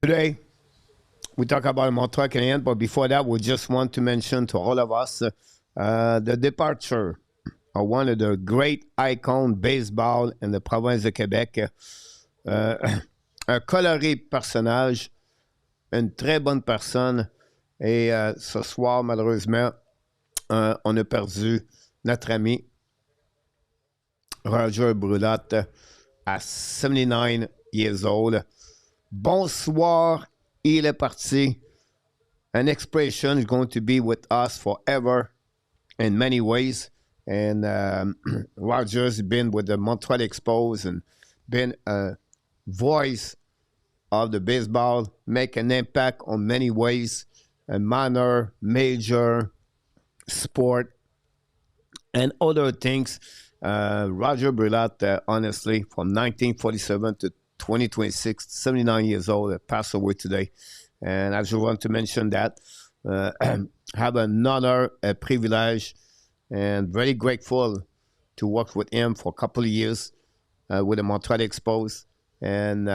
Today, we talk about Montreal Canadiens, but before that, we just want to mention to all of us the departure of one of the great icons baseball in the province de Québec. Un coloré personnage, une très bonne personne. Et ce soir, malheureusement, on a perdu notre ami Roger Brulotte à 79 years old. Bonsoir, il est parti. An expression is going to be with us forever in many ways. And Roger's been with the Montreal Expos and been a voice of the baseball, make an impact on many ways, a minor, major, sport, and other things. Roger Brulotte, honestly, from 1947 to 2026, 79 years old, passed away today. And I just want to mention that. Have an honor, a privilege, and very grateful to work with him for a couple of years with the Montreal Expos. And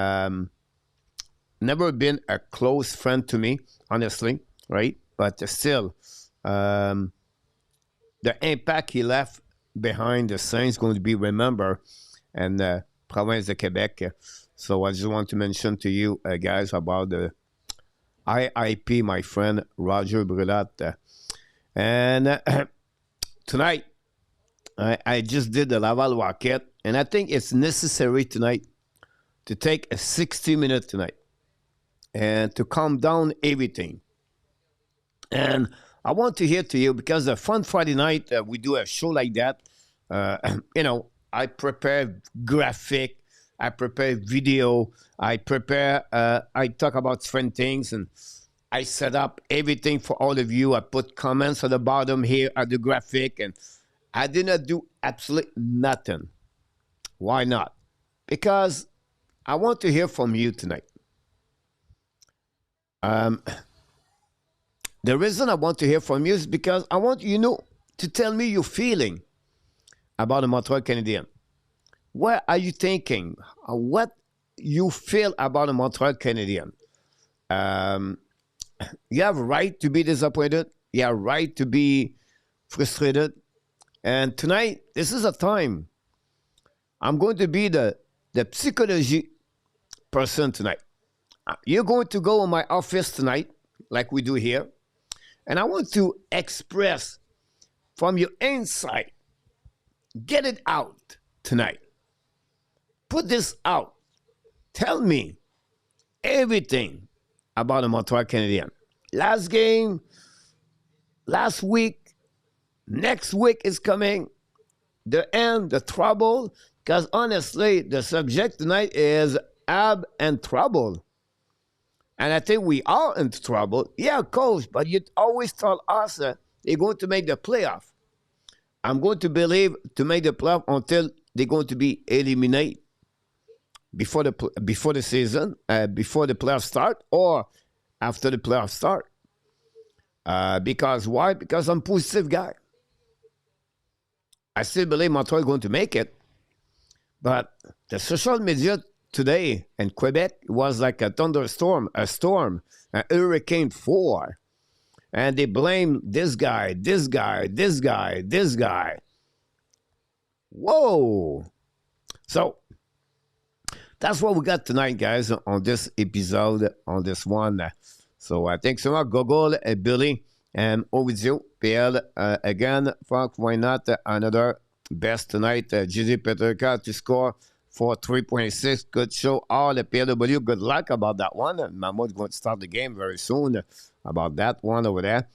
never been a close friend to me, honestly, right? But still, the impact he left behind the scenes going to be remembered in the province de Quebec. So I just want to mention to you guys about the IIP, my friend Roger Brulotte. And tonight, I just did the Laval Rocket, and I think it's necessary tonight to take a 60-minute tonight and to calm down everything. And I want to hear to you because the Fun Friday night, we do a show like that. I prepare graphic, I prepare video, I talk about different things, and I set up everything for all of you. I put comments at the bottom here at the graphic, and I did not do absolutely nothing. Why not? Because I want to hear from you tonight. The reason I want to hear from you is because I want you to tell me your feeling about the Montreal Canadiens. What are you thinking? What you feel about the Montreal Canadiens? You have a right to be disappointed. You have a right to be frustrated. And tonight, this is a time. I'm going to be the psychology person tonight. You're going to go in my office tonight, like we do here. And I want to express from your inside, get it out tonight. Put this out. Tell me everything about the Montreal Canadiens. Last game, last week, next week is coming. The end, the trouble. Because honestly, the subject tonight is Ab and trouble. And I think we are in trouble. Yeah, coach, but you always tell us they're going to make the playoff. I'm going to believe to make the playoff until they're going to be eliminated before the season, before the playoffs start, or after the playoffs start. Because why? Because I'm a positive guy. I still believe Montreal is going to make it. But the social media today in Quebec was like a thunderstorm, a storm, a Hurricane 4. And they blame this guy, this guy, this guy, this guy. Whoa. So that's what we got tonight, guys, on this episode, on this one. So thanks so much, Gogol, Billy, and Ovidio, PL. Again, Frank, why not another best tonight? JJ Peterka to score for 3.6. Good show. All the PLW, good luck about that one. And Mahmoud's going to start the game very soon about that one over there.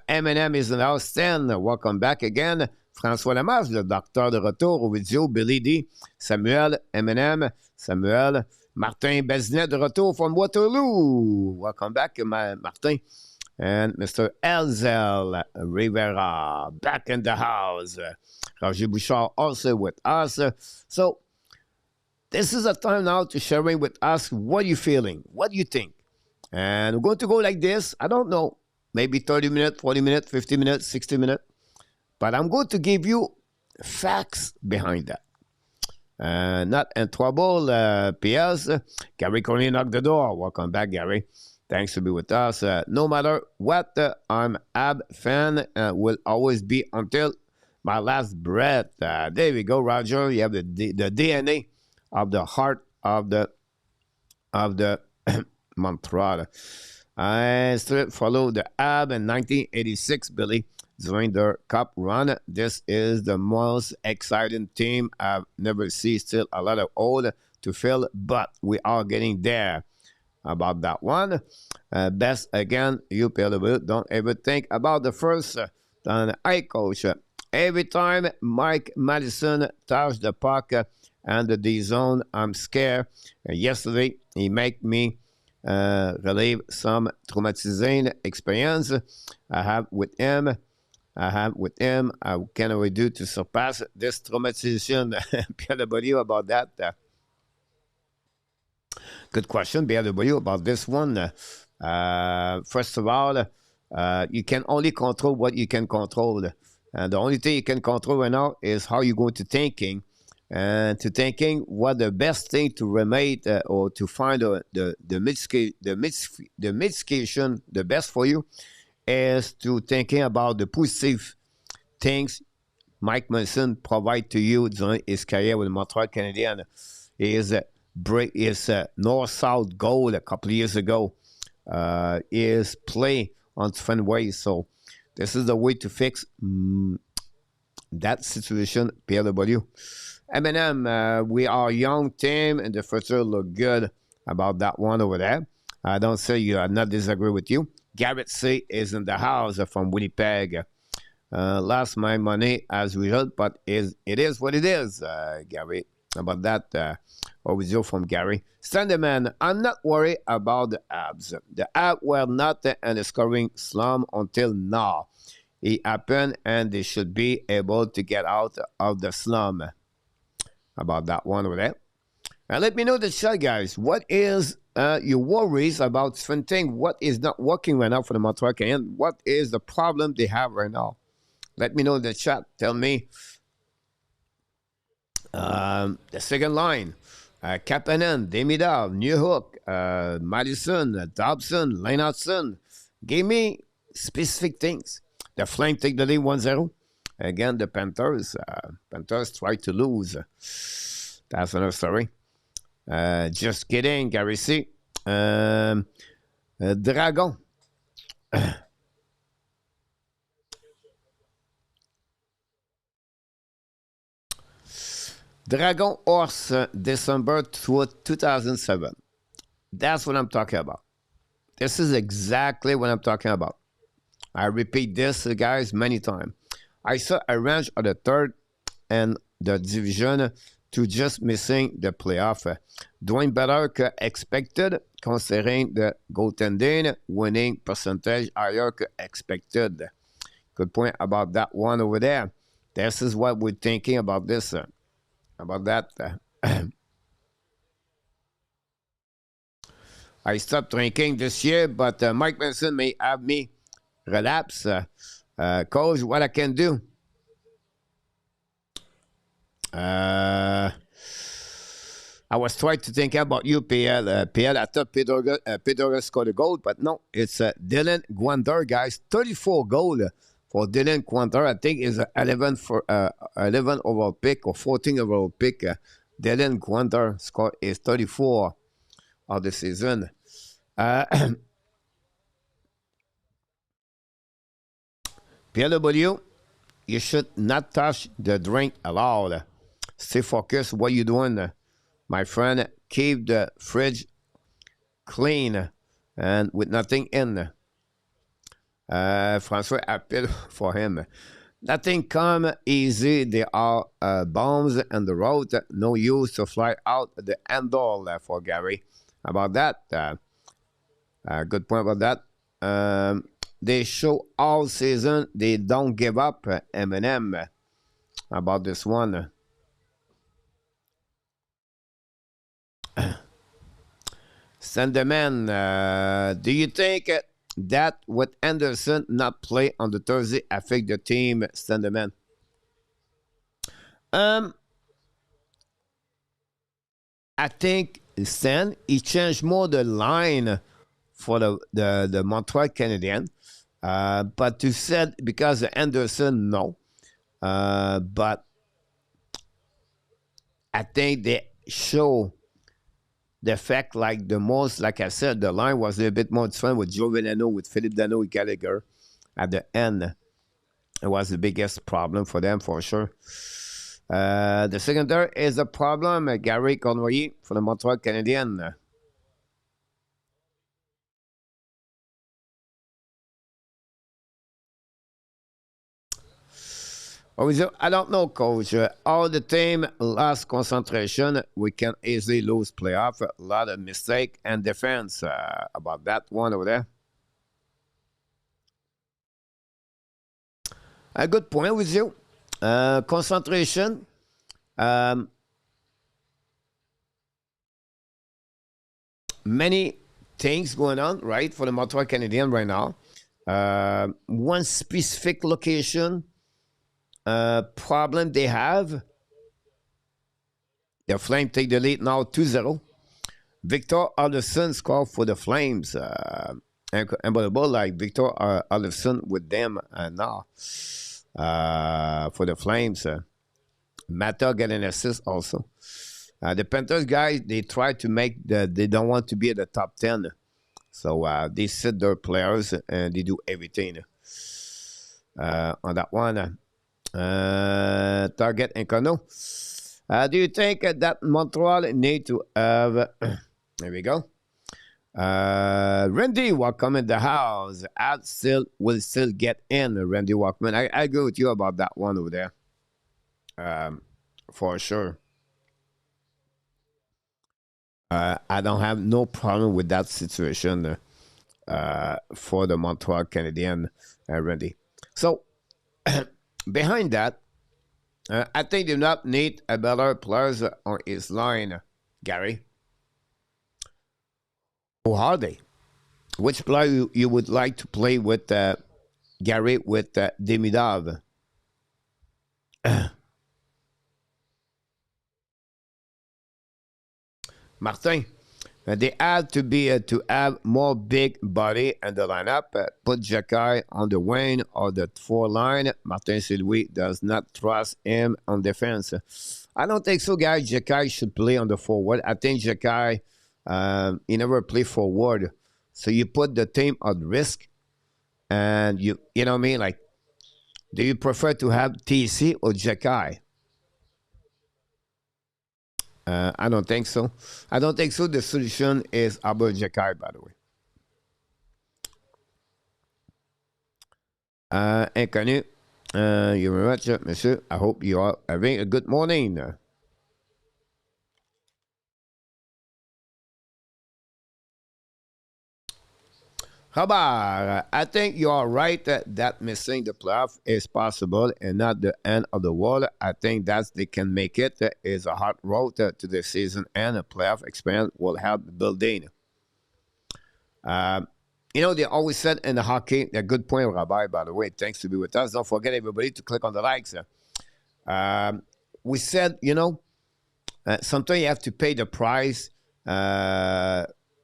M&M is in house 10. Welcome back again. François Lamarche, le docteur de retour au vidéo. Billy D. Samuel, M&M. Samuel. Martin Bezinet de retour from Waterloo. Welcome back, Martin. And Mr. Elzel Rivera back in the house. Roger Bouchard also with us. So, this is a time now to sharing with us what you're feeling, what you think. And we're going to go like this. I don't know, maybe 30 minutes, 40 minutes, 50 minutes, 60 minutes. But I'm going to give you facts behind that. Not in trouble, PS. Gary Coney knocked the door. Welcome back, Gary. Thanks to be with us. No matter what, I'm Ab fan. Will always be until my last breath. There we go, Roger. You have the DNA of the heart of the Montreal. I still follow the Ab in 1986, Billy, during their cup run. This is the most exciting team I've never seen. Still a lot of old to fill, but we are getting there. About that one. Best again, you PLW. Don't ever think about the first. I coach. Every time Mike Madison touched the puck and the D zone, I'm scared. Yesterday, he made me relive some traumatizing experience I have with him. What can we do to surpass this traumatization? PLW about that. Good question, BW, about this one. First of all, you can only control what you can control. And the only thing you can control right now is how you go to thinking. And to thinking what the best thing to remedy or to find the mitigation, the best for you, is to thinking about the positive things Mike Mason provide to you during his career with the Montreal Canadiens. His north-south goal a couple of years ago is play on different ways. So this is the way to fix that situation, PLW. M&M, we are a young team and the future look good about that one over there. I don't say you are not disagree with you. Garrett C is in the house from Winnipeg. Lost my money as a result, but it is what it is, Gary. About that, video from Gary. Sandeman, I'm not worried about the Habs. The Habs were not in a scoring slump until now. It happened and they should be able to get out of the slump. About that one over there. And let me know the chat, guys. What is your worries about different things? What is not working right now for the Montreal Canadiens? What is the problem they have right now? Let me know in the chat. Tell me. The second line, Kapanen, Demidov, Newhook, Madison, Dobson, Leinartson. Give me specific things. The Flames take the lead 1-0. Again, the Panthers try to lose. That's another story. Just kidding, Gary C. Dragon. Dragon Horse, December 2007. That's what I'm talking about. This is exactly what I'm talking about. I repeat this, guys, many times. I saw a range of the third and the division to just missing the playoff. Doing better than expected, considering the goaltending, winning percentage higher than expected. Good point about that one over there. This is what we're thinking about this. About that. I stopped drinking this year, but Mike Benson may have me relapse. Coach, what I can do? I was trying to think about you, PL. PL, I thought Pedro scored a goal, but no, it's Dylan Guander, guys. 34 goal for Dylan Guander. I think is 11 overall pick or 14 overall pick. Dylan Guander score is 34 of the season. PLW, you should not touch the drink allowed. Stay focused. What you doing, my friend? Keep the fridge clean and with nothing in. François appeal for him. Nothing come easy. There are bombs on the road. No use to fly out the handle for Gary. About that, good point about that. They show all season they don't give up. M&M about this one. Sandeman, do you think that with Anderson not play on the Thursday affect the team, Sandeman? I think Stan, he changed more the line for the Montreal Canadiens. But you said because of Anderson, no. But I think they show the fact, like the most, like I said, the line was a little bit more fun with Joe Venano, with Philippe Dano, with Gallagher at the end. It was the biggest problem for them, for sure. The secondary is a problem. Gary Conroy for the Montreal Canadiens. I don't know, coach. All the team lost concentration. We can easily lose playoff. A lot of mistake and defense about that one over there. A good point with you. Concentration. Um, Many things going on, right, for the Montreal Canadiens right now. One specific location problem they have. The Flames take the lead now 2-0. Victor Alderson scored for the Flames. Unbelievable, like Victor Alderson with them now for the Flames. Mata got an assist also. The Panthers guys, they try to they don't want to be at the top 10. So they sit their players and they do everything on that one. Target Incono. Do you think that Montreal need to have... there we go. Randy, welcome in the house. Ad will still get in, Randy Walkman. I agree with you about that one over there. For sure. I don't have no problem with that situation for the Montreal Canadiens, Randy. So, behind that, I think they do not need a better players on his line, Gary. Who are they? Which player you would like to play with, Gary, with Demidov? Martin, they have to be to have more big body in the lineup. Put Jacky on the wing or the 4 line. Martin Saint-Louis does not trust him on defense. I don't think so, guys. Jacky should play on the forward. I think Jacky, he never play forward. So you put the team at risk, and you know what I mean? Like, do you prefer to have TC or Jacky? I don't think so. I don't think so. The solution is Abel Jacky, by the way. Inconnu, you very much, monsieur. I hope you are having a good morning. Rabar, I think you are right that missing the playoff is possible and not the end of the world. I think that they can make it is a hard road to the season, and a playoff experience will help building. They always said in the hockey, a good point, Rabbi, by the way. Thanks to be with us. Don't forget, everybody, to click on the likes. We said, sometimes you have to pay the price.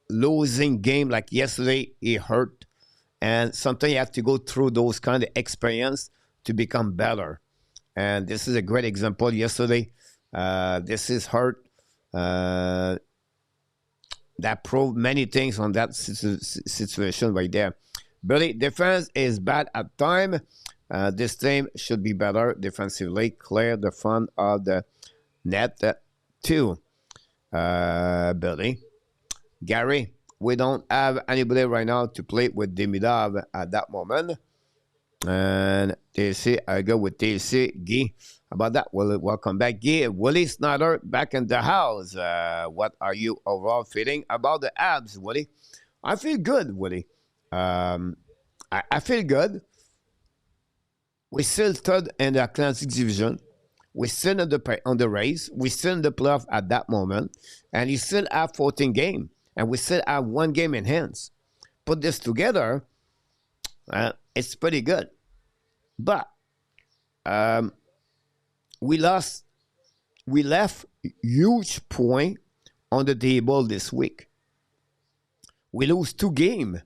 Losing game like yesterday, it hurt. And sometimes you have to go through those kind of experience to become better. And this is a great example yesterday. This is hurt. That proved many things on that situation right there. Billy, defense is bad at time. This team should be better defensively. Clear the front of the net too. Billy. Gary, we don't have anybody right now to play with Demidov at that moment. And TC, I go with TC. Guy, about that, welcome back. Guy, Willie Snyder back in the house. What are you overall feeling about the Habs, Willie? I feel good, Willie. I feel good. We're still third in the Atlantic Division. We're still on the race. We're still in the playoff at that moment. And you still have 14 games. And we still have 1 game in hands. Put this together, it's pretty good. But we left huge point on the table this week. We lose 2 games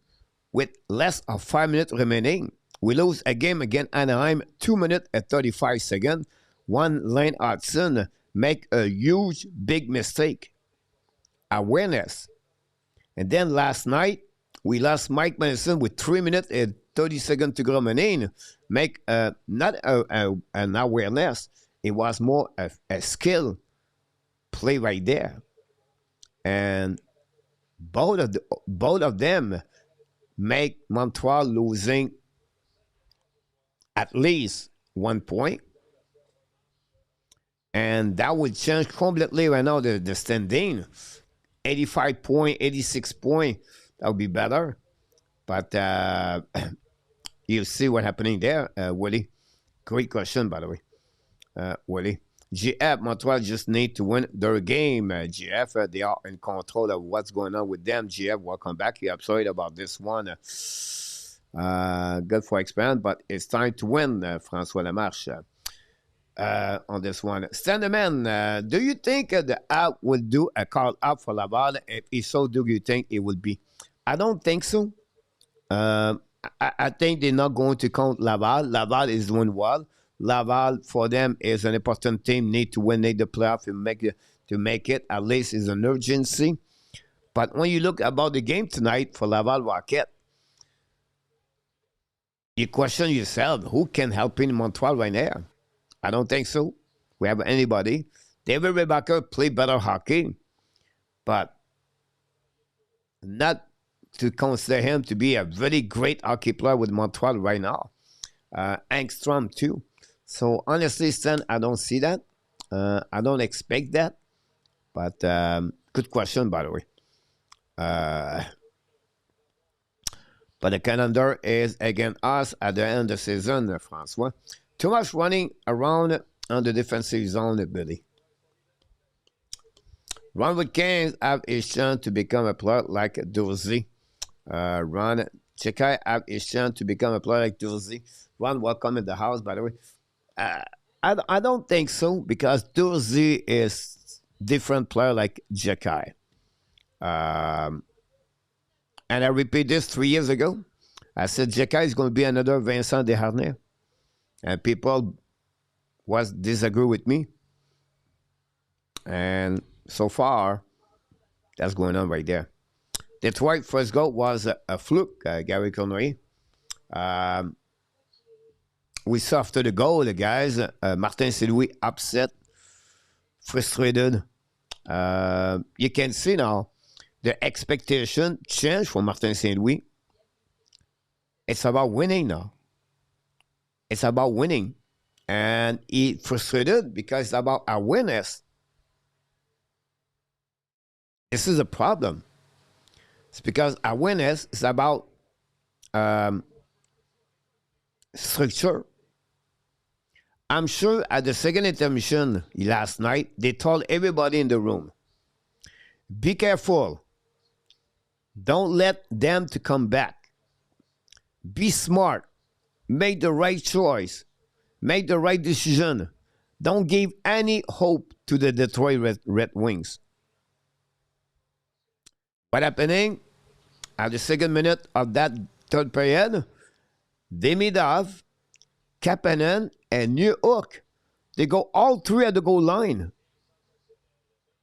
with less of 5 minutes remaining. We lose a game against Anaheim, 2 minutes and 35 seconds. One Lane Hudson make a huge, big mistake. Awareness. And then last night, we lost Mike Madison with 3 minutes and 30 seconds to go remaining. Make not an awareness. It was more a skill play right there. And both of them make Montreal losing at least 1 point. And that would change completely right now the standing. 85 point, 86 point, that would be better. But you see what's happening there, Willie. Great question, by the way, Willie. GF, Montreal just need to win their game. GF, they are in control of what's going on with them. GF, welcome back. You're upset about this one. Good for experience, but it's time to win, François Lamarche. On this one. Standerman, do you think the app will do a call up for Laval? If so, do you think it will be? I don't think so. I think they're not going to count Laval. Laval is doing well. Laval, for them, is an important team. Need to win, need the playoff to make it. At least is an urgency. But when you look about the game tonight for Laval Rocket, you question yourself, who can help in Montreal right now? I don't think so. We have anybody. David Rebecca play better hockey, but not to consider him to be a very great hockey player with Montreal right now. Angstrom too. So honestly, Stan, I don't see that. I don't expect that. But good question, by the way. But the calendar is against us at the end of the season, Francois. Too much running around on the defensive zone, Billy. Ron with Canes have a chance to become a player like Dorsey. Ron, Chekai have a chance to become a player like Dorsey. Ron, welcome in the house, by the way. I don't think so, because Dorsey is different player like Chekai. And I repeat this 3 years ago. I said Chekai is going to be another Vincent Desharnais. And people was disagree with me. And so far, that's going on right there. Detroit first goal was a fluke, Gary Connery. We saw after the goal, the guys, Martin Saint-Louis upset, frustrated. You can see now the expectation changed for Martin Saint-Louis. It's about winning now. It's about winning. And he frustrated because it's about awareness. This is a problem. It's because awareness is about structure. I'm sure at the second intermission last night, they told everybody in the room, be careful. Don't let them to come back. Be smart. Make the right choice. Make the right decision. Don't give any hope to the Detroit Red Wings. What happening? At the second minute of that third period, Demidov, Kapanen, and New Hook, they go all three at the goal line.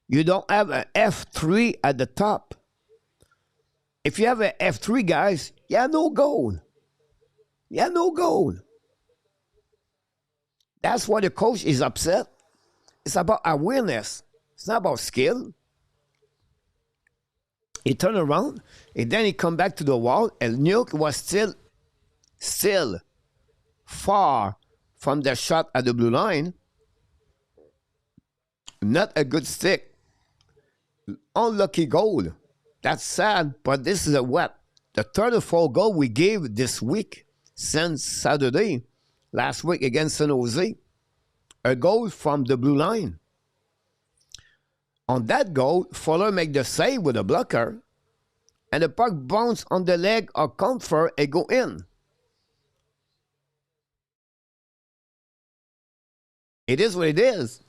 You don't have an F3 at the top. If you have an F3, guys, you have no goal. You have no goal. That's why the coach is upset. It's about awareness. It's not about skill. He turned around, and then he come back to the wall, and Nuke was still far from the shot at the blue line. Not a good stick. Unlucky goal. That's sad, but this is the third or fourth goal we gave this week since Saturday, last week against San Jose. A goal from the blue line. On that goal, Fuller make the save with a blocker, and the puck bounce on the leg of Comfort and go in. It is what it is.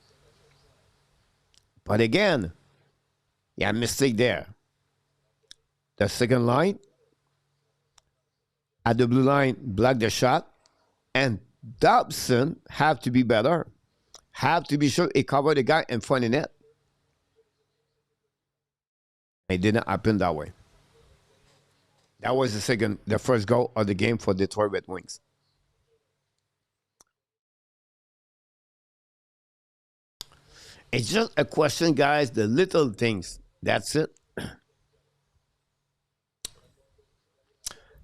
But again, Yeah, mistake there. The second line at the blue line blocked the shot, and Dobson have to be better. Have to be sure he covered the guy in front of the net. It didn't happen that way. That was the first goal of the game for Detroit Red Wings. It's just a question, guys. The little things. That's it.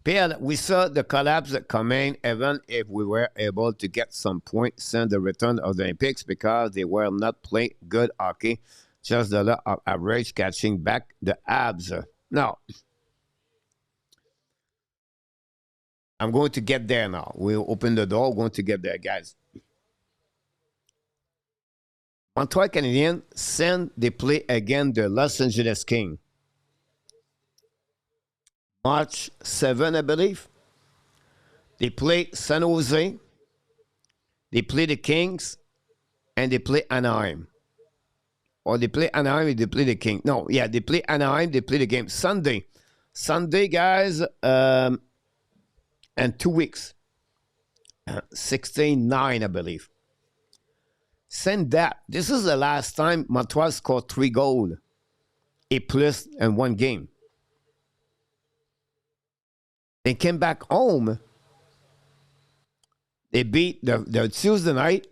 Pierre, we saw the collapse coming even if we were able to get some points since the return of the Olympics because they were not playing good hockey, just the lot of average catching back the Habs. Now, I'm going to get there now. We'll open the door. We're going to get there, guys. Montreal Canadiens send they play again the Los Angeles Kings. March 7, I believe. They play San Jose, they play the Kings, and they play Anaheim. Or they play Anaheim, they play the Kings. No, yeah, they play Anaheim, they play the game. Sunday. Sunday, guys, and 2 weeks. 16-9, I believe. Send that. This is the last time Montreal scored 3 goals, a plus in 1 game. They came back home. They beat the Tuesday night.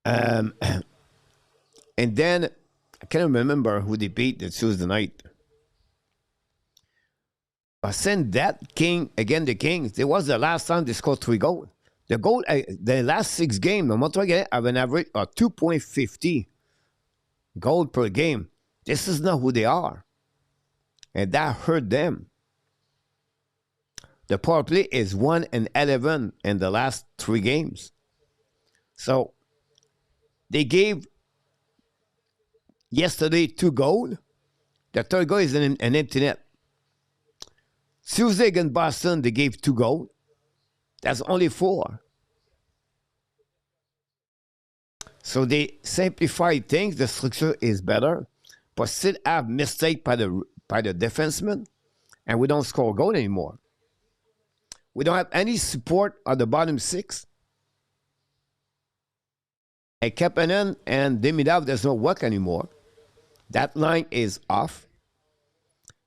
And then, I can't remember who they beat the Tuesday night. But send that King, again the Kings, it was the last time they scored 3 goals. The last 6 games, the Montreal have an average of 2.50 goals per game. This is not who they are. And that hurt them. The power play is 1-11 in the last 3 games. So they gave yesterday 2 goals. The third goal is an empty net. Tuesday against Boston, they gave 2 goals. That's only 4. So they simplify things. The structure is better, but still have mistake by the defenseman, and we don't score a goal anymore. We don't have any support on the bottom 6. And Kapanen and Demidov does not work anymore. That line is off.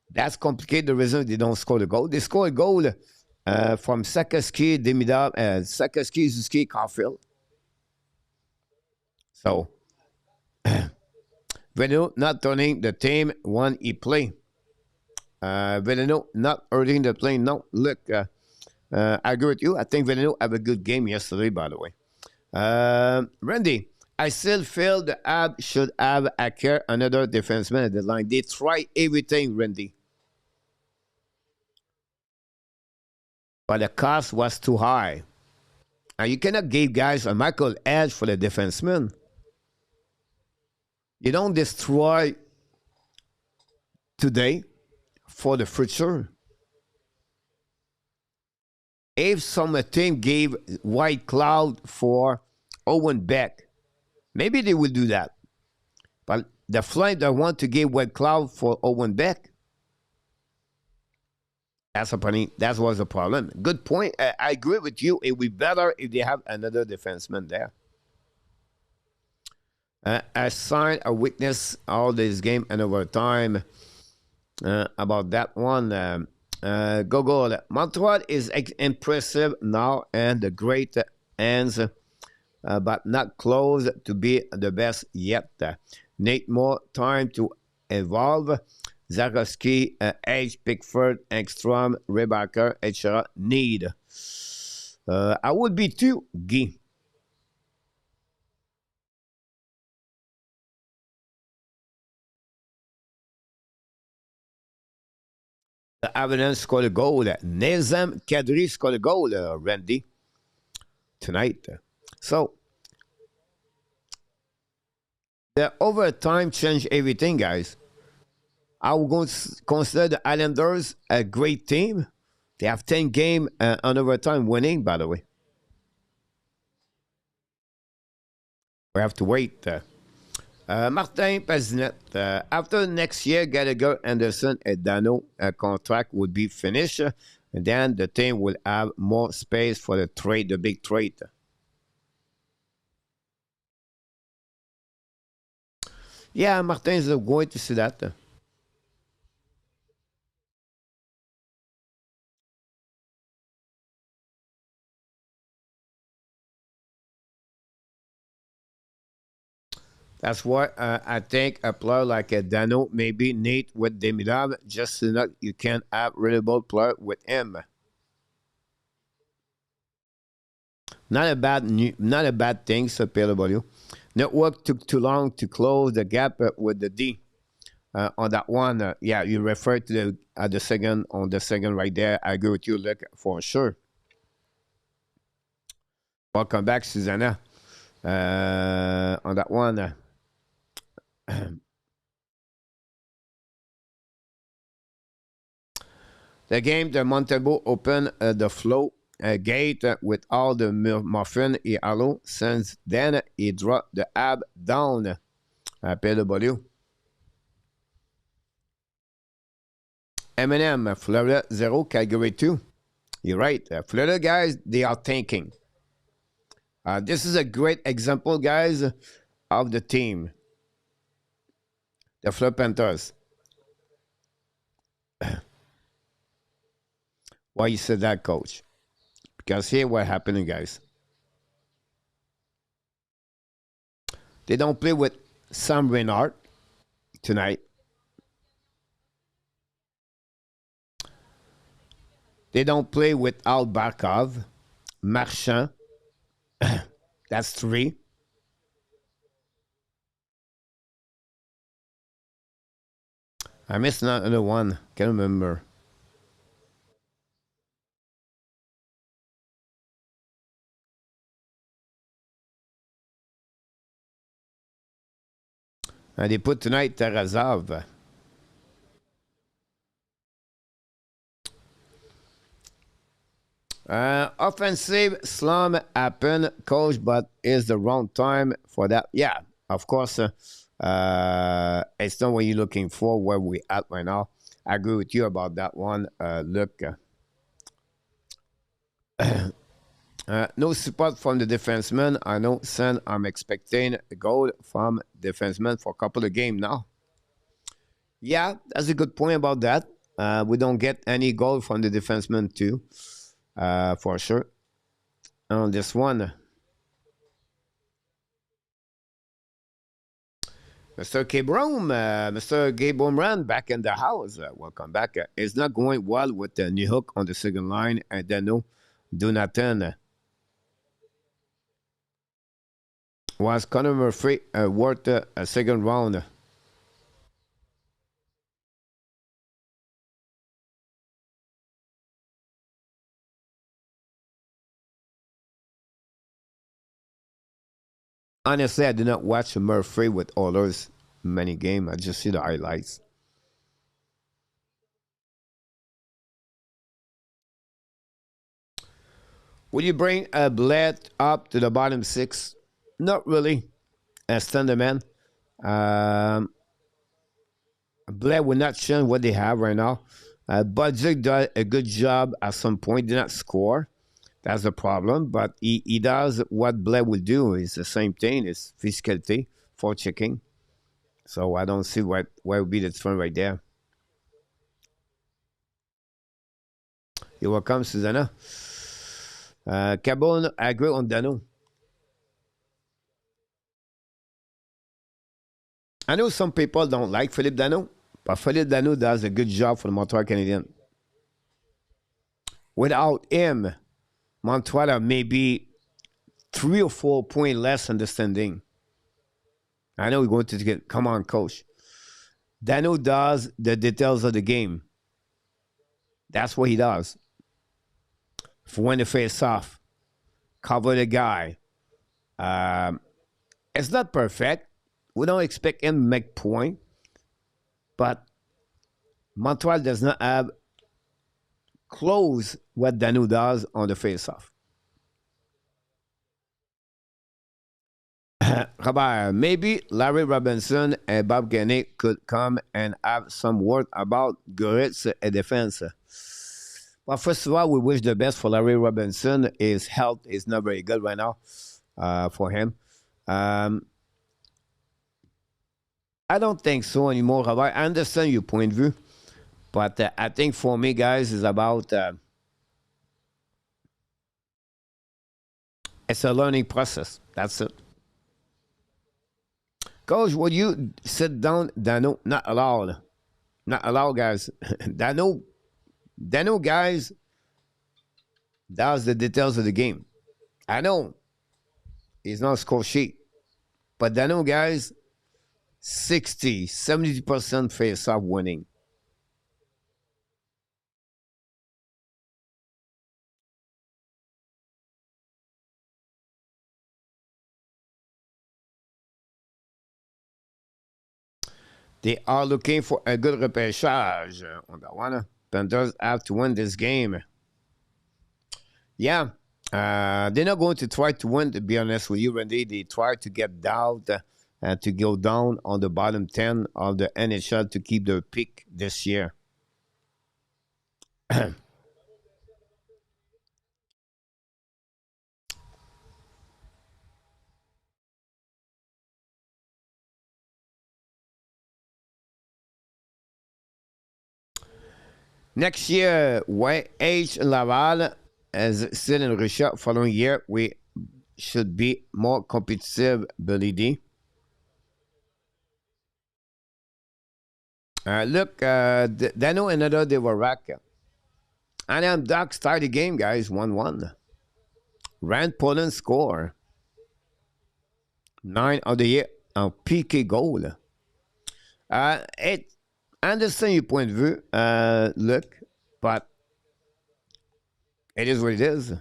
That's complicated the reason they don't score the goal. They score a goal from Sakaski, Demidov, Sakaski, Zuski, Caulfield. So, Veneno not turning the team when he play. Veneno not hurting the play. No, look, I agree with you. I think Veneno have a good game yesterday, by the way. Randy, I still feel the Habs should have acquired another defenseman at the line. They try everything, Randy. But the cost was too high. And you cannot give guys a Michael Edge for the defenseman. You don't destroy today for the future. If some team gave White Cloud for Owen Beck, maybe they will do that. But the Flames that want to give White Cloud for Owen Beck, that was a problem. Good point. I agree with you. It would be better if they have another defenseman there. I signed a witness all this game and over time about that one. Go. Montreal is impressive now and the great ends, but not close to be the best yet. Need more time to evolve. Zarowski, H. Pickford, Ekstrom, Rebacker, etc. need. I would be too, Guy. The Avalanche scored a goal. Nezem Kadri scored a goal, Randy, tonight. So, the overtime changed everything, guys. I would going to consider the Islanders a great team. They have 10 games on overtime winning, by the way. We have to wait. Martin Pazinet. After next year, Gallagher, Anderson, and Dano contract would be finished. And then the team will have more space for the trade, the big trade. Yeah, Martin is going to see that. That's why I think a player like a Dano maybe need with Demidov just so that you can have reliable player with him. Not a bad thing, so PLW. Network took too long to close the gap with the D. On that one, yeah, you referred to the second on the second right there. I agree with you, look for sure. Welcome back, Susanna. On that one, the game, the Montebo opened the flow gate with all the muffin et allo. Since then, he dropped the ab down. PW. M&M, Florida 0, Calgary 2. You're right. Florida guys, they are thinking. This is a great example, guys, of the team. The Florida Panthers. Why you said that, coach? Because here what happening, guys. They don't play with Sam Reinhart tonight. They don't play with Al Barkov, Marchand. That's 3. I missed another one. Can't remember. And they put tonight Tarazov. Offensive slump happen, coach, but is the wrong time for that. Yeah, of course. It's not what you're looking for, where we at right now. I agree with you about that one. Look, no support from the defenseman. I know, son, I'm expecting a goal from defenseman for a couple of games now. Yeah, that's a good point about that. We don't get any goal from the defenseman too, for sure. On this one, Mr. Cabrom, Mr. Gabomran back in the house. Welcome back. It's not going well with the new hook on the second line, and then no, Jonathan. Was Connor Murphy worth a second round? Honestly, I did not watch Murphy with others many games. I just see the highlights. Will you bring a Bled up to the bottom 6? Not really. As Thunderman. Um, Bled will not show what they have right now. Budzik does a good job at some point. Did not score. That's the problem. But he does what Bled will do. It's the same thing. It's physicality for checking. So I don't see what would be the difference right there. You're welcome, Susanna. Cabon, I agree on Dano. I know some people don't like Philippe Dano, but Philippe Dano does a good job for the Montreal Canadiens. Without him, Montreal may be 3 or 4 points less understanding. I know we're going to get, come on, coach. Dano does the details of the game. That's what he does. For when the face off, cover the guy. It's not perfect. We don't expect him to make point, but Montreal does not have close what Danu does on the face-off. Robert, maybe Larry Robinson and Bob Gainey could come and have some word about Goretz and defense. Well, first of all, we wish the best for Larry Robinson. His health is not very good right now for him. Um, I don't think so anymore, Robert. I understand your point of view, but I think for me, guys, is about it's a learning process. That's it. Coach, would you sit down? Dano, not allowed. Not allowed, guys. Dano, guys, that's the details of the game. I know he's not a score sheet, but Dano, guys, 60, 70% face off winning. They are looking for a good repêchage on that one. Panthers have to win this game. Yeah, they're not going to try to win, to be honest with you, Randy. They try to get down to go down on the bottom 10 of the NHL to keep the pick this year. Next year, YH Laval is still in Russia. Following year, we should be more competitive, Billy. Look, Dano another they were rack. And Doc started the game, guys, 1-1. Rand Poland score. 9 of the year on PK goal. It, I understand your point of view, look, but it is what it is.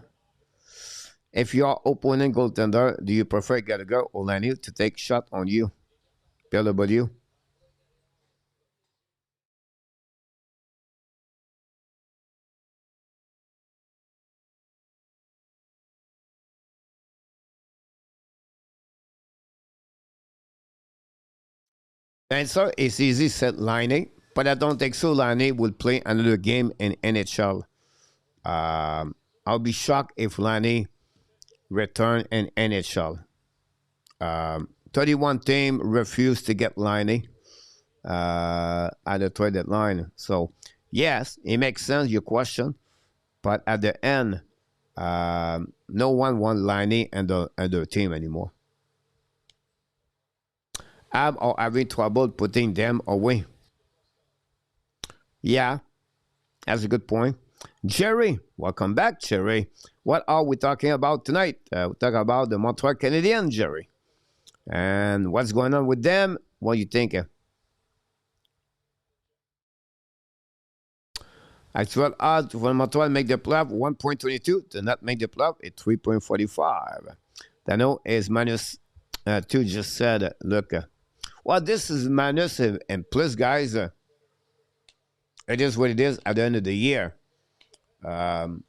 If your opponent goaltender, do you prefer Gallagher or Lanny to take shot on you? PLW. Answer is easy, said Liney, but I don't think so. Liney will play another game in NHL. I'll be shocked if Liney return in NHL. 31 team refused to get Liney at the trade deadline. So, yes, it makes sense, your question, but at the end, no one wants Liney and the team anymore. I'm having trouble putting them away. Yeah, that's a good point. Jerry, welcome back, Jerry. What are we talking about tonight? We're talking about the Montreal Canadiens, Jerry. And what's going on with them? What do you think? Actual odds for Montreal make the playoff 1.22. To not make the playoff, it's 3.45. Dano is minus 2, just said. Look, well, this is minus and plus, guys. It is what it is at the end of the year. Um,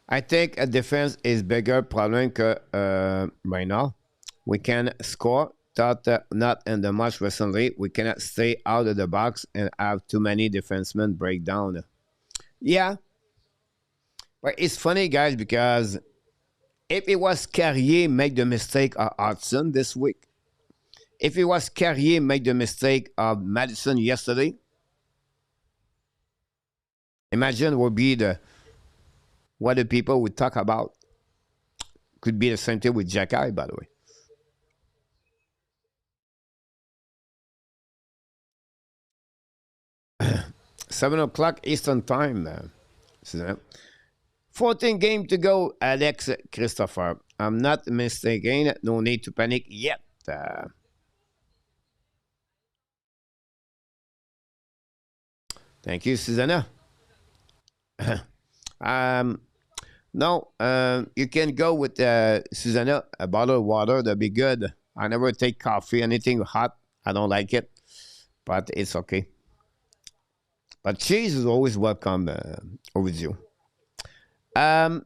I think a defense is bigger problem right now. We can score, but not in the match recently. We cannot stay out of the box and have too many defensemen break down. Yeah, but it's funny, guys, because if it was Carrier make the mistake of Hudson this week, if it was Carrier make the mistake of Madison yesterday, imagine would be what the people would talk about. Could be the same thing with Jacky, by the way. 7 o'clock Eastern time. 14 game to go, Alex Christopher. I'm not mistaken. No need to panic yet. Thank you, Susanna. um, No, you can go with Susanna, a bottle of water. That'd be good. I never take coffee, anything hot. I don't like it, but it's okay. But cheese is always welcome with you. Um,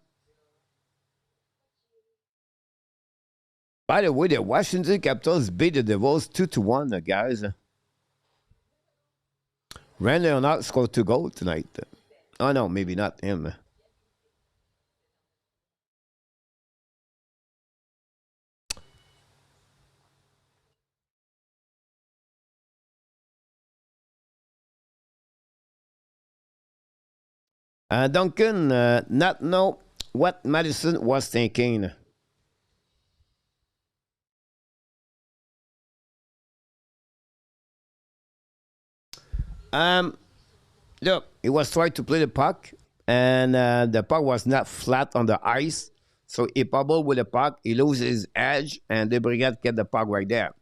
by the way, the Washington Capitals beat the Devils 2-1, guys. Randy Leonard scored 2 goals tonight. Oh no, maybe not him. Duncan, not know what Madison was thinking. Um, Look, he was trying to play the puck, and the puck was not flat on the ice. So he bubbled with the puck, he loses his edge, and the Brigade get the puck right there.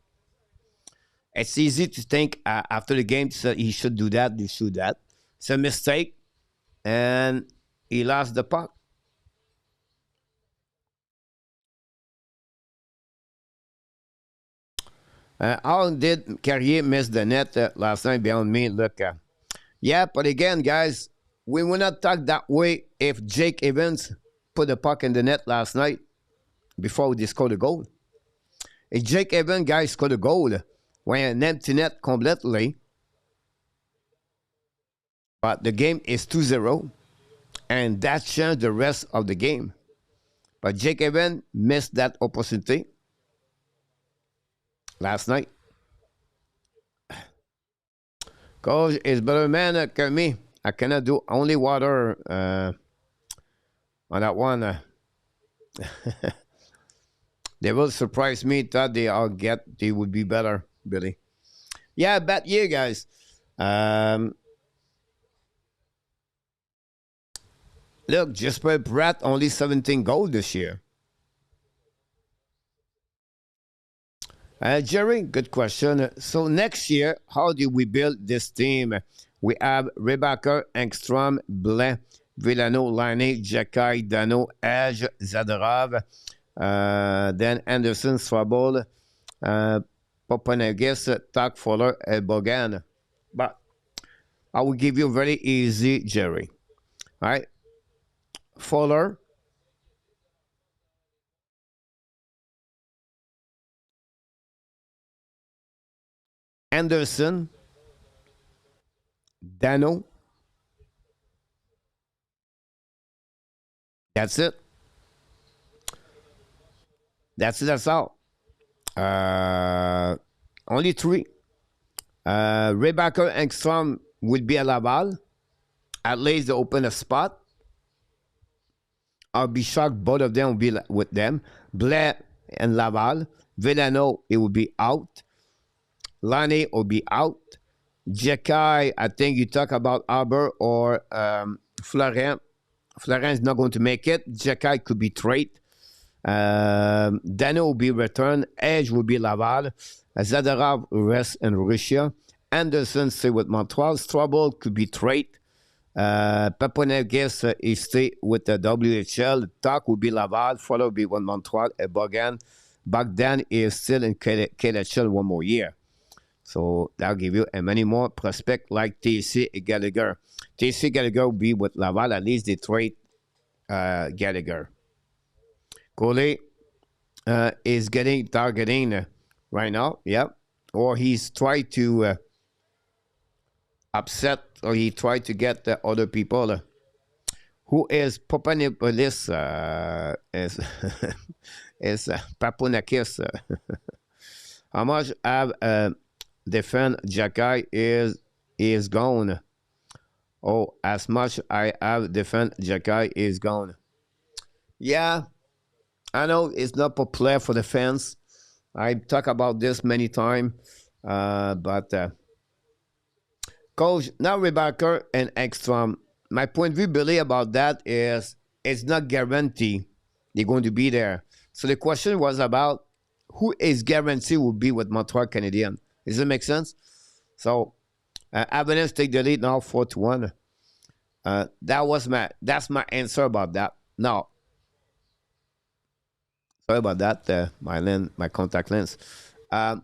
It's easy to think after the game he should do that, he should that. It's a mistake, and he lost the puck. How did Carrier miss the net last night behind me? Look, yeah, but again, guys, we will not talk that way if Jake Evans put the puck in the net last night before they scored a goal. If Jake Evans, guys, scored a goal when an empty net completely, but the game is 2-0, and that changed the rest of the game. But Jake Evans missed that opportunity last night. Coach is better man than me. I cannot do only water on that one. They will surprise me. Thought they would be better, Billy. Yeah, bet you guys. Look, Jesper Pratt only 17 goals this year. Jerry, good question. So next year, how do we build this team? We have Rebecca, Engstrom, Blais, Villano, Laine, Jacky, Dano, Edge, Zadorov, then Anderson, Swabble, Poponagis, Tak Fuller, and Bogan. But I will give you very easy, Jerry. All right. Fuller, Anderson, Dano. That's it. That's it. That's all. Only three. Rebecca Engstrom will be at Laval. At least they open a spot. I'll be shocked both of them will be with them. Blair and Laval. Villano, it will be out. Lani will be out. Jekai, I think you talk about Arbor or Florent. Florent is not going to make it. Jekai could be trade. Dano will be returned. Edge will be Laval. Zadorov rest in Russia. Anderson stay with Montreal. Trouble could be trade. Paponegis is stay with the WHL. Talk will be Laval. Follow will be with Montreal. And Bogan. Bogdan is still in KHL one more year. So that'll give you many more prospects like TC Gallagher. TC Gallagher will be with Laval. At least they trade Gallagher. Coley is getting targeting right now. Yep. Or he's trying to upset, or he tried to get the other people. Who is Papanopoulos? Is is Papunakis. How much have defend Jacky is gone. Oh, as much I have defend Jacky is gone. Yeah, I know it's not popular for the fans. I talk about this many times, but Coach, now Rebecca and Ekstrom. My point of view, Billy, about that is it's not guaranteed they're going to be there. So the question was about who is guaranteed will be with Montreal Canadiens. Does it make sense? So Avalanche take the lead now 4-1. That's my answer about that. Now Sorry about that. My contact lens. Um,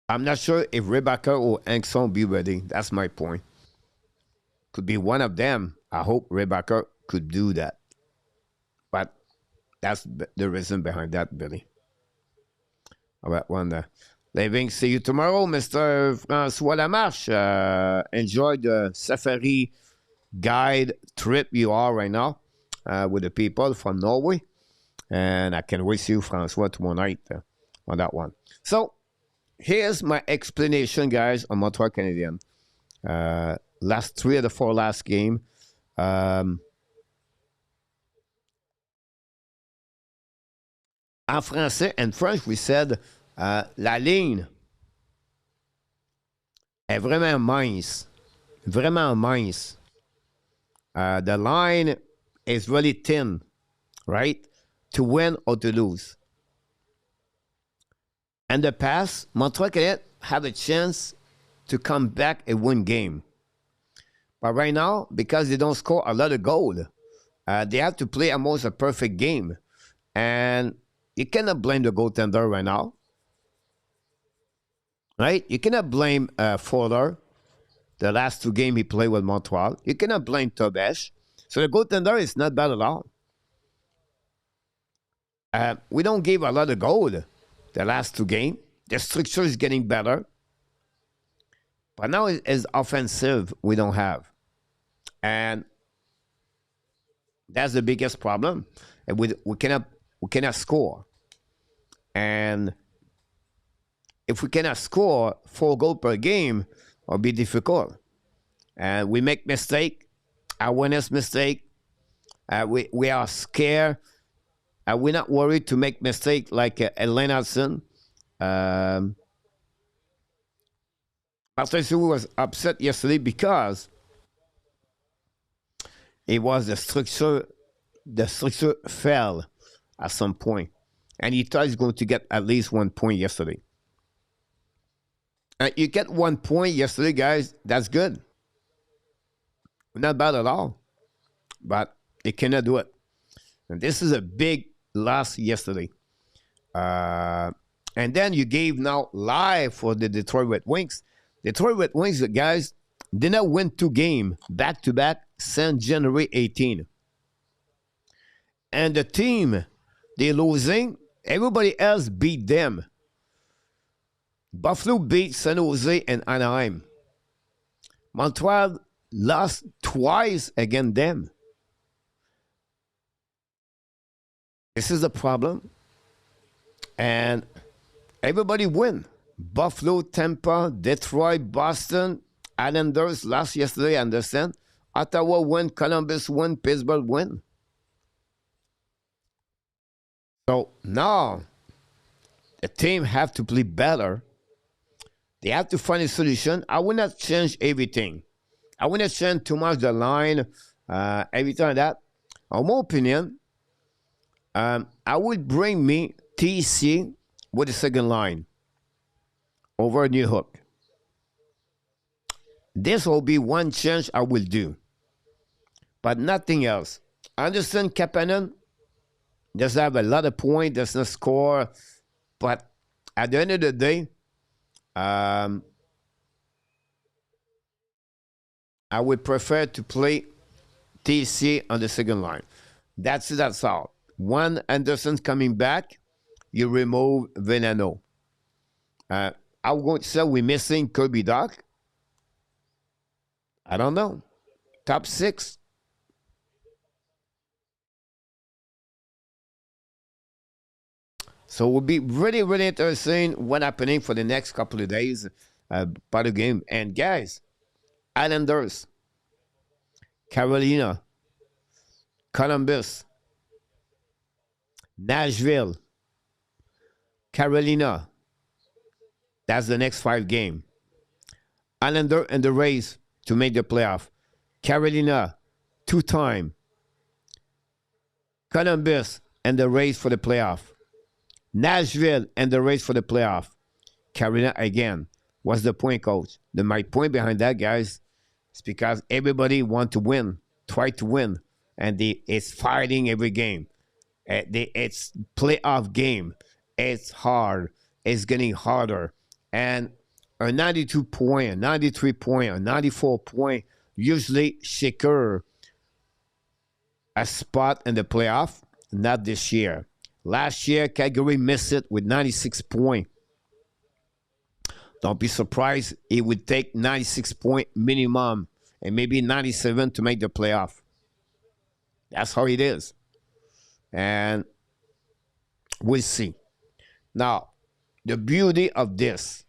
I'm not sure if Rebecca or Angson will be ready. That's my point. Could be one of them. I hope Rebecca could do that. But that's the reason behind that, Billy. All right, wonder. Leaving. See you tomorrow, Mr. François Lamarche. Enjoy the safari guide trip you are right now with the people from Norway. And I can wish you, François, tomorrow night on that one. So, here's my explanation, guys, on Montreal Canadiens. Last 3 of the 4 last game. En français and French, we said la ligne est vraiment mince. Vraiment mince. The line is really thin, right? To win or to lose. In the past, Montreal Canadiens have a chance to come back and win game. But right now, because they don't score a lot of goals, they have to play almost a perfect game. And you cannot blame the goaltender right now. Right? You cannot blame Fowler, the last 2 games he played with Montreal. You cannot blame Tobesh. So the goaltender is not bad at all. We don't give a lot of goal the last 2 games. The structure is getting better. But now it's offensive we don't have. And that's the biggest problem. And we cannot score. And if we cannot score 4 goals per game, it'll be difficult. And we make mistake. Awareness mistake. We are scared. We're not worried to make mistake like Leonardson. Patrice was upset yesterday because it was the structure fell at some point. And he thought he's going to get at least 1 point yesterday. You get 1 point yesterday, guys, that's good. Not bad at all. But they cannot do it. And this is a big loss yesterday. And then you gave now live for the Detroit Red Wings. Detroit Red Wings, guys, did not win 2 games back-to-back since January 18. And the team, they're losing. Everybody else beat them. Buffalo beat San Jose and Anaheim. Montreal lost twice against them. This is the problem. And everybody win. Buffalo, Tampa, Detroit, Boston, Islanders lost yesterday, I understand. Ottawa win, Columbus win, Pittsburgh win. So now the team have to play better. They have to find a solution. I will not change everything. I will not change too much the line, everything like that. In my opinion, I would bring me TC with the second line over a new hook. This will be one change I will do, but nothing else. I understand Kapanen does have a lot of points, does not score, but at the end of the day, I would prefer to play TC on the second line. That's all. When Anderson's coming back, you remove Venano. I'm going to say we're missing Kirby Doc. I don't know. Top 6. So it will be really, really interesting what happening for the next couple of days by the game. And guys, Islanders, Carolina, Columbus, Nashville, Carolina. That's the next 5 games. Islander in the race to make the playoff. Carolina, 2-time. Columbus in the race for the playoff. Nashville in the race for the playoff. Carolina again. What's the point, coach? My point behind that, guys, is because everybody wants to win, try to win. and it's fighting every game. It's playoff game. It's hard. It's getting harder. And a 92 point, a 93 point, a 94 point usually secure a spot in the playoff. Not this year. Last year, Calgary missed it with 96 points. Don't be surprised. It would take 96 point minimum and maybe 97 to make the playoff. That's how it is. And we'll see. Now, the beauty of this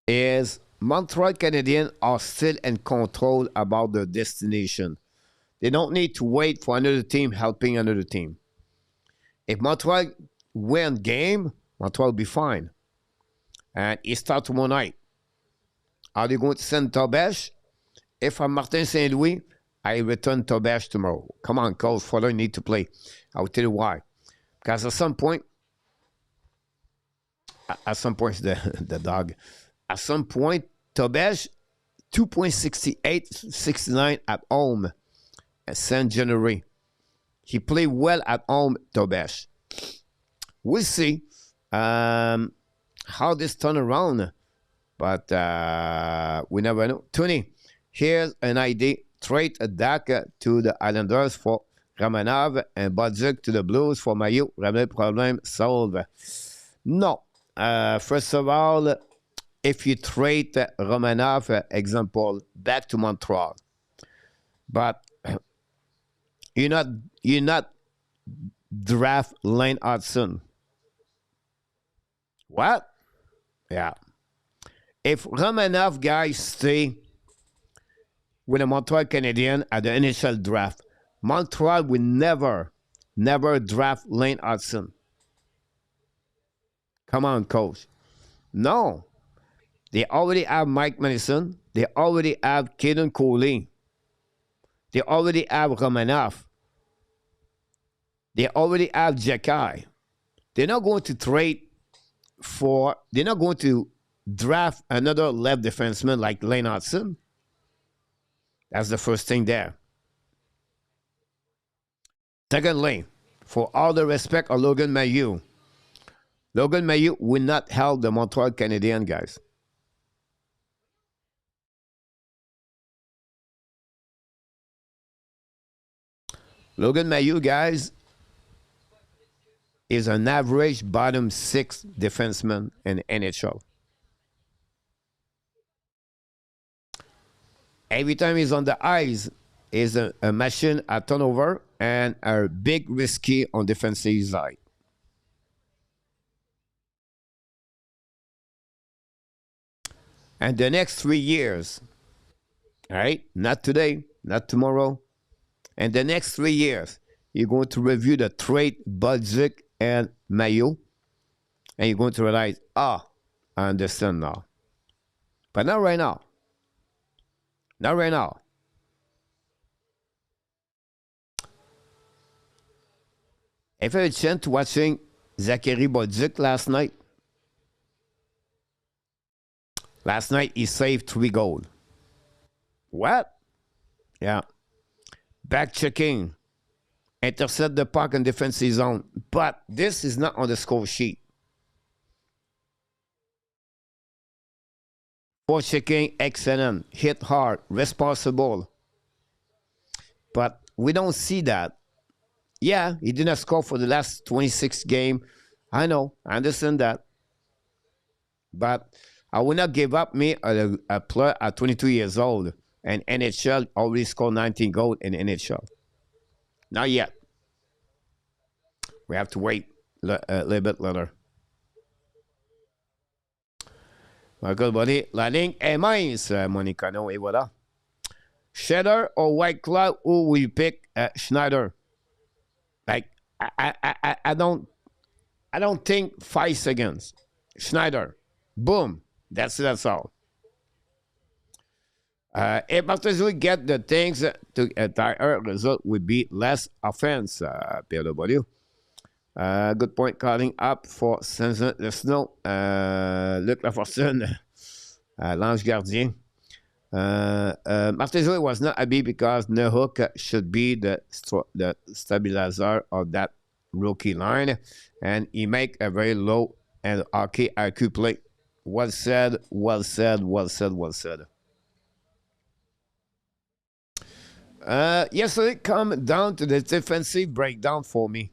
is Montreal Canadiens are still in control about their destination. They don't need to wait for another team helping another team. If Montreal win game, Montreal will be fine. And it starts tomorrow night. Are they going to send Tobesh? If I'm Martin St. Louis, I return Tobesh tomorrow. Come on, Coach, Fuller need to play. I will tell you why. Because at some point, the dog. At some point, Tobesh, 2.6869 at home at Saint January. He played well at home, Tobesh. We'll see how this turn around, but we never know. Tony, here's an idea. Trade a Dak to the Islanders for Romanov and Bodzik to the Blues for Mayo. Problem solved. No. First of all, if you trade Romanov, example, back to Montreal, but you're not draft Lane Hudson. What? Yeah. If Romanov guys stay with the Montreal Canadiens at the initial draft, Montreal will never draft Lane Hudson. Come on, coach. No. They already have Mike Madison. They already have Caden Coley. They already have Romanov. They already have Jacky. They're not going to they're not going to draft another left defenseman like Lane Hudson. That's the first thing there. Secondly, for all the respect of Logan Mailloux, Logan Mailloux will not help the Montreal Canadiens, guys. Logan Mailloux, guys, is an average bottom six defenseman in NHL. Every time he's on the ice, is a machine at turnover and a big risky on defensive side. And the next 3 years, all right, not today, not tomorrow, and the next 3 years, you're going to review the trade Bodzik and Mayo, and you're going to realize, I understand now. But not right now. Not right now. If I had a chance to watching Zachary Bodzik last night, he saved 3 goals. What? Yeah. Back checking. Intercept the puck in defensive zone. But this is not on the score sheet. For checking, excellent. Hit hard. Responsible. But we don't see that. Yeah, he did not score for the last 26 games. I know. I understand that. But I will not give up me a player at 22 years old. And NHL already scored 19 goals in NHL. Not yet. We have to wait a little bit later. My good buddy, la ligne est mince, Monicano, et voilà. Schneider or White Cloud, who will you pick? Schneider. Like, I don't think 5 seconds. Schneider. Boom. That's all. If Martinez get the things to a entire result would be less offense, Pierre W. Good point calling up for Saint-Jean, the Snow. Luc Lafortune, l'ange gardien. Martineau was not happy because Nehuk should be the stabilizer of that rookie line, and he make a very low and hockey IQ play. Well said, well said, well said, well said. Yesterday come down to the defensive breakdown for me.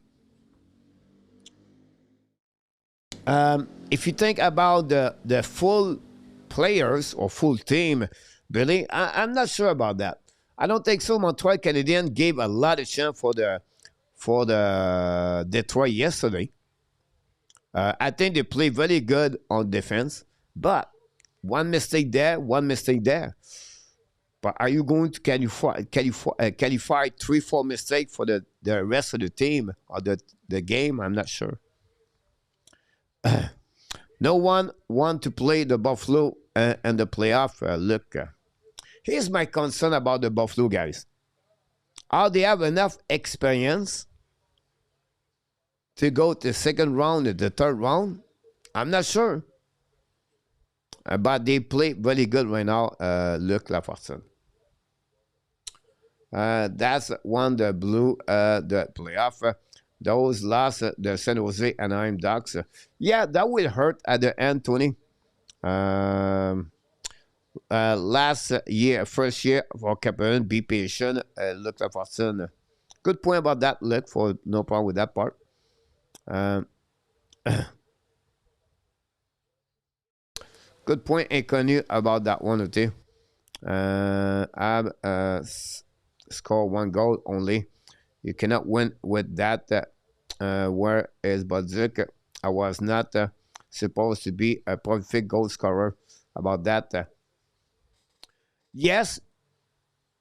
If you think about the full players or full team, Billy, I'm not sure about that. I don't think so. Montreal Canadiens gave a lot of chance for the Detroit yesterday. I think they played very good on defense, but one mistake there, one mistake there. But are you going to qualify 3-4 mistakes for the rest of the team or the game? I'm not sure. No one want to play the Buffalo and the playoff. Look, here's my concern about the Buffalo guys. Are they have enough experience to go to the second round, the third round? I'm not sure. But they play very good right now, Luc Lafortune. That's one the blue, the playoff. Those lost the San Jose Anaheim Ducks. Yeah, that will hurt at the end, Tony. Last year, first year for Caperon, be patient. Luc Lafortune. Good point about that, Luc, for no problem with that part. Good point, inconnu about that one, okay? Have score one goal only. You cannot win with that. Where is Budzik? I was not supposed to be a prolific goal scorer. About that. Yes,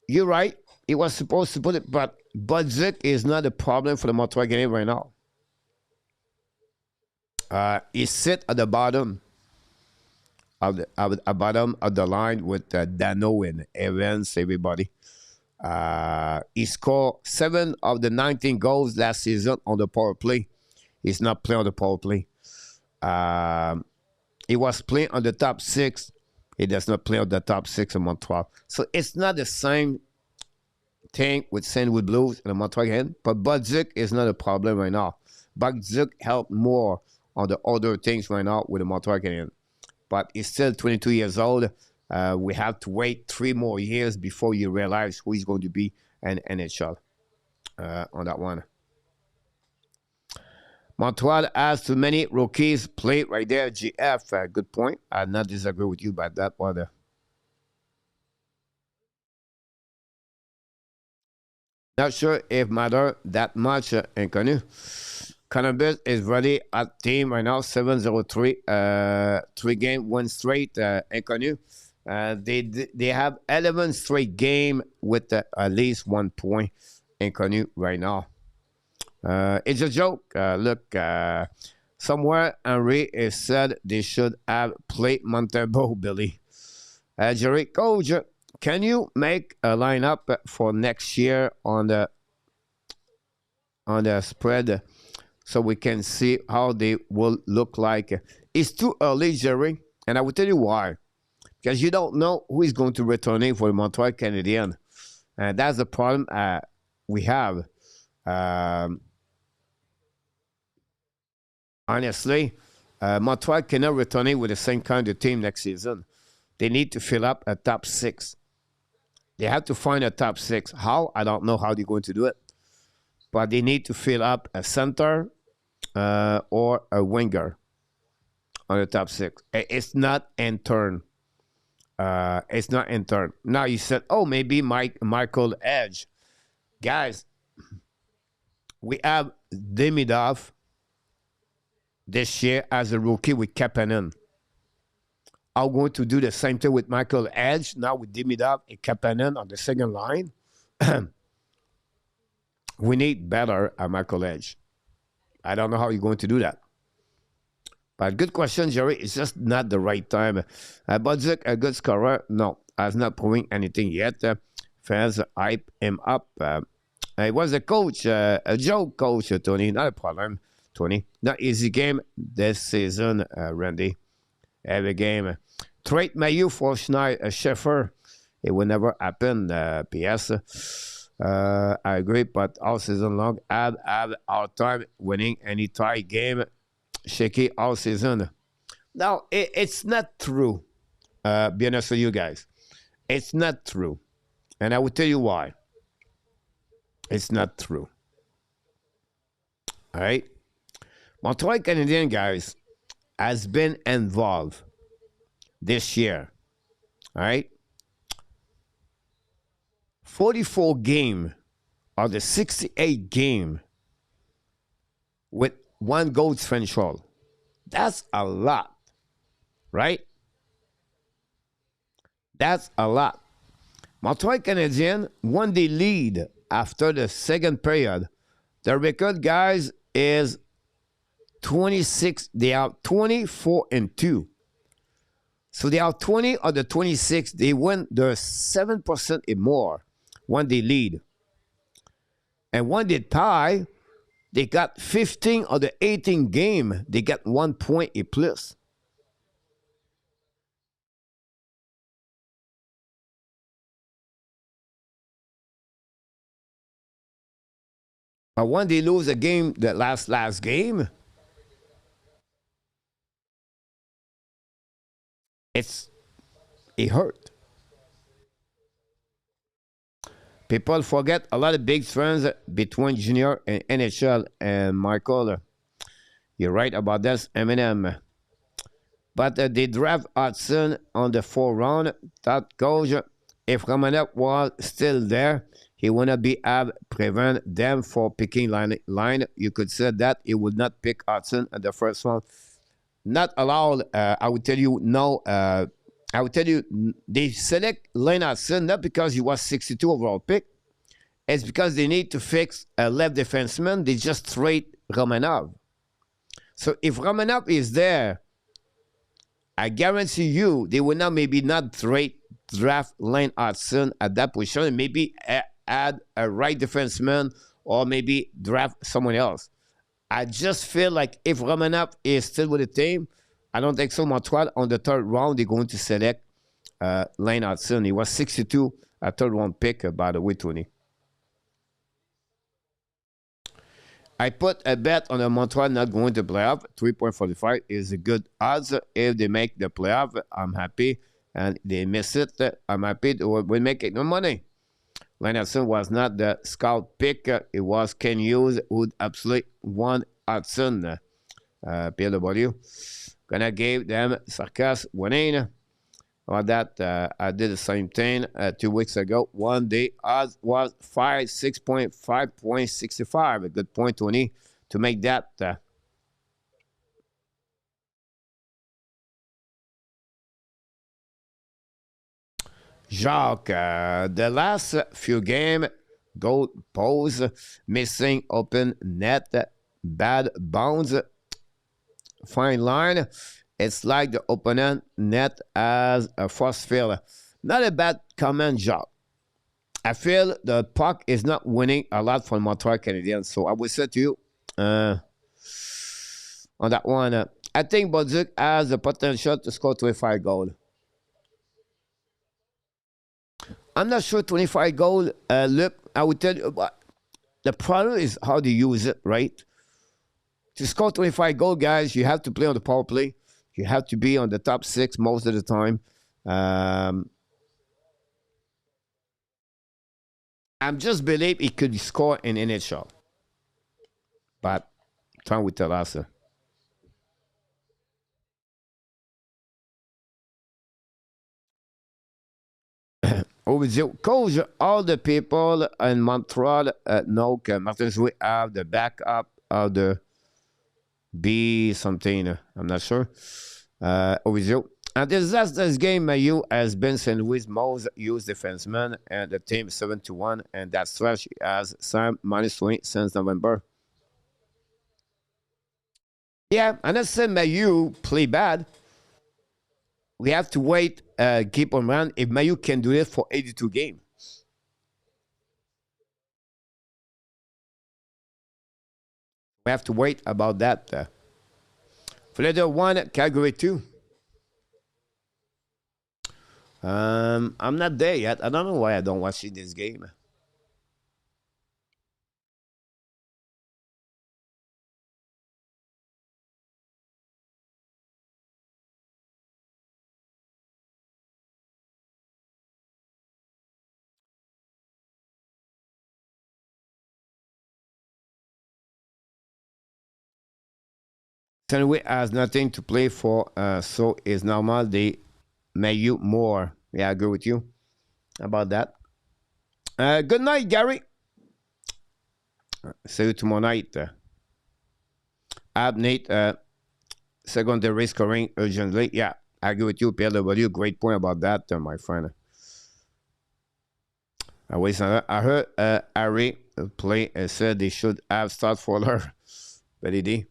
you're right. He was supposed to put it, but Budzik is not a problem for the Montreal Canadiens right now. He sit at the bottom of the line with Dano and Evans, everybody. He scored 7 of the 19 goals last season on the power play. He's not playing on the power play. He was playing on the top 6. He does not play on the top 6 in Montreal. So it's not the same thing with St. Louis Blues and the Montreal Canadiens. But Budzik is not a problem right now. Budzik helped more on the other things right now with the Montreal Canadiens. But he's still 22 years old. We have to wait 3 more years before you realize who he's going to be in NHL on that one. Montreal has too many rookies play right there. GF, good point. I not disagree with you about that one. Not sure if matter that much, inconnu. Columbus is ready at team right now, 7-0-3. 3-game win straight, inconnu. They have 11 straight game with at least 1 point, inconnu right now. It's a joke. Look, somewhere Henry is said they should have played Montembeau, Billy. Jerry, Coach, can you make a lineup for next year on the spread so we can see how they will look like? It's too early, Jerry, and I will tell you why. Because you don't know who is going to return for the Montreal Canadiens. And that's the problem we have. Honestly, Montreal cannot return with the same kind of team next season. They need to fill up a top 6. They have to find a top 6. How? I don't know how they're going to do it. But they need to fill up a center or a winger on the top 6. It's not in turn. It's not in turn. Now you said, oh, maybe Michael Edge. Guys, we have Demidov this year as a rookie with Kapanen. Are we going to do the same thing with Michael Edge now with Demidov and Kapanen on the second line? We need better at Michael Edge. I don't know how you're going to do that. But good question, Jerry. It's just not the right time. Budzik, a good scorer? No, has not proving anything yet. Fans hype him up. He was a coach, a joke coach, Tony. Not a problem, Tony. Not easy game this season, Randy. Every game. Trade Mayu for Schneider, Scheffer. It will never happen. PS. I agree, but all season long, have our time winning any tie game, shaky all season. Now, it's not true. Be honest with you guys. It's not true. And I will tell you why. It's not true. All right? Montreal Canadiens, guys, has been involved this year. All right? 44 game of the 68 game with one goal differential. That's a lot, right? That's a lot. Montreal Canadiens won the lead after the second period. The record, guys, is 26. They are 24-2. So they are 20 of the 26. They win the 7% and more when they lead. And when they tie, they got 15 of the 18 game. They got 1 point a plus. But when they lose a game, the last game, it hurt. People forget a lot of big friends between Junior and NHL. And Michael, you're right about this, Eminem. But they draft Hudson on the 4th round. That coach, if Romanov was still there, he would not be have prevent them for picking line. You could say that he would not pick Hudson at the first round. Not allowed. I would tell you no. I would tell you they select Lane Hudson not because he was 62 overall pick. It's because they need to fix a left defenseman. They just trade Romanov. So if Romanov is there, I guarantee you they will maybe not draft Lane Hudson at that position. Maybe add a right defenseman or maybe draft someone else. I just feel like if Romanov is still with the team, I don't think so. Montreal on the 3rd round, they're going to select Lane Hudson. He was 62, a 3rd round pick, by the way, Tony. I put a bet on the Montreal not going to playoff. 3.45 is a good odds. If they make the playoff, I'm happy. And they miss it, I'm happy. We make it no money. Lane Hudson was not the scout pick. It was Ken Hughes who absolutely won Hudson. PW. Gonna give them sarcasm winning. On that, I did the same thing 2 weeks ago. One day odds was 6.5.65. A good point, Tony, to make that. Jacques, the last few games, goal pose, missing open net, bad bounce, fine line. It's like the opponent net as a force field. Not a bad comment, Jacques. I feel the puck is not winning a lot for Montreal Canadiens. So I would say to you on that one, I think Bolduc has the potential to score 25 goals. I'm not sure 25 goals. Look, I would tell you, the problem is how to use it, right? To score 25 goals, guys, you have to play on the power play. You have to be on the top 6 most of the time. I'm just believe it could score in NHL. But time will tell us. Coach, all the people in Montreal know that Martin Zoué have the backup of the B something. I'm not sure. Ovizio. And this game, Mayu has been St. Louis' most used defenseman, and the team 7-1, and that stretch has Sam -20 since November. Yeah, I'm not saying Mayu play bad. We have to wait, keep on running. If Mayu can do it for 82 games. We have to wait about that. Florida 1, Calgary 2. I'm not there yet. I don't know why I don't watch this game. St. has nothing to play for, so it's normal they may you more. Yeah, I agree with you about that. Good night, Gary. See you tomorrow night. Nate, secondary scoring urgently. Yeah, I agree with you, PLW. Great point about that, my friend. I heard Harry play said they should have start Fuller. But he did.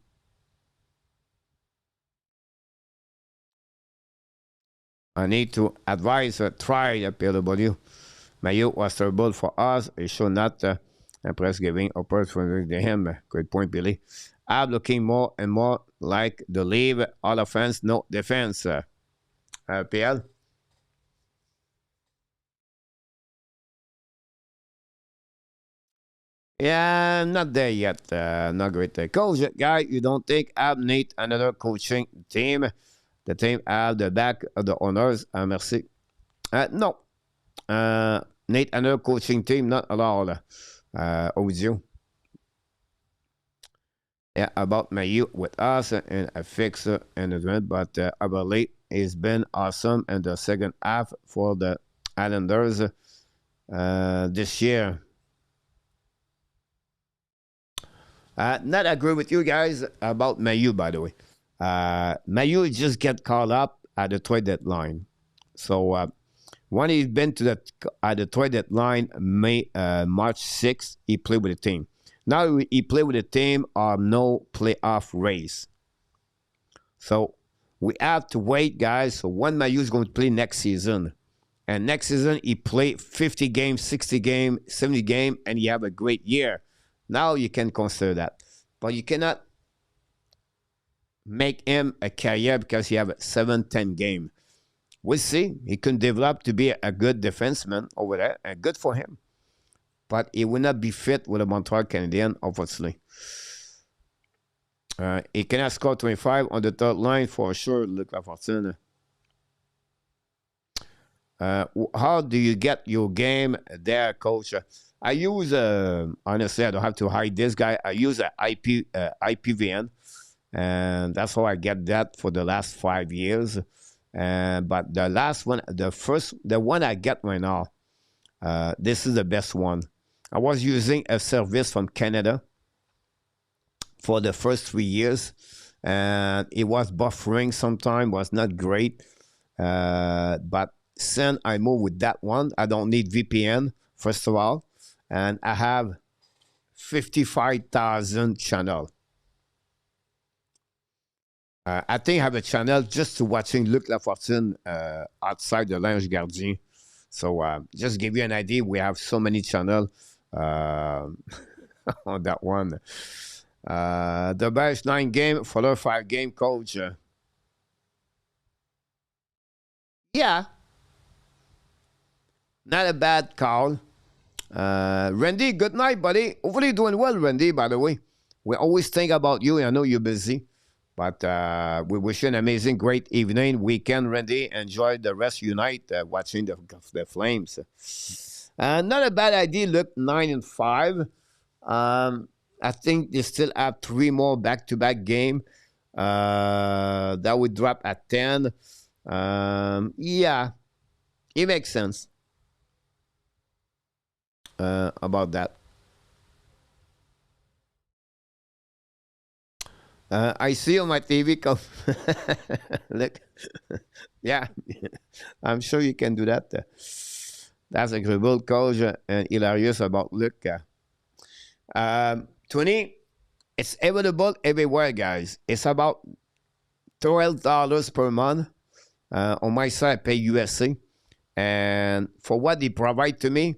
I need to advise try PLW. Mayo was terrible for us. It should not impress giving opportunity to him. Great point, Billy. I'm looking more and more like the leave all offense, no defense. PL. Yeah, not there yet. Not great. Coach, guy, you don't think I need another coaching team? The team have the back of the owners. Merci. No. Need another coaching team, not at all. With you. Yeah, about my youth with us and a fixer and event, but I believe it's been awesome in the second half for the Islanders this year. Not agree with you guys about Mayu, by the way. Mayu just get called up at the trade deadline. So when he's been to at the trade deadline, March 6th, he played with the team. Now he played with the team on no playoff race. So we have to wait, guys. So when Mayu is going to play next season, and next season he play 50 games, 60 games, 70 games, and he have a great year. Now you can consider that. But you cannot make him a career because he have a 7-10 game. We'll see. He can develop to be a good defenseman over there, and good for him. But he will not be fit with the Montreal Canadiens, obviously. He cannot score 25 on the third line for sure, Luc Lafortune. How do you get your game there, coach? I use, honestly, I don't have to hide this guy. I use an IPVN, and that's how I get that for the last 5 years. But the last one, the one I get right now, this is the best one. I was using a service from Canada for the first 3 years, and it was buffering sometimes, was not great. But since I moved with that one, I don't need VPN, first of all, and I have 55,000 channel. I think I have a channel just to watching Luc Lafortune outside the Linge Gardien. So just give you an idea, we have so many channels on that one. The best 9 game, follow 5 game, coach. Yeah, not a bad call. Randy, good night, buddy. Hopefully doing well, Randy, by the way. We always think about you. I know you're busy. But we wish you an amazing, great evening, weekend, Randy. Enjoy the rest of your night watching the Flames. Not a bad idea. Look, 9-5. I think they still have 3 more back-to-back game. That would drop at 10. Yeah, it makes sense about that. I see on my TV. Look, yeah, I'm sure you can do that. That's incredible, coach, and hilarious about Luke. 20, it's available everywhere, guys. It's about $12 per month. On my side, I pay USA. And for what they provide to me,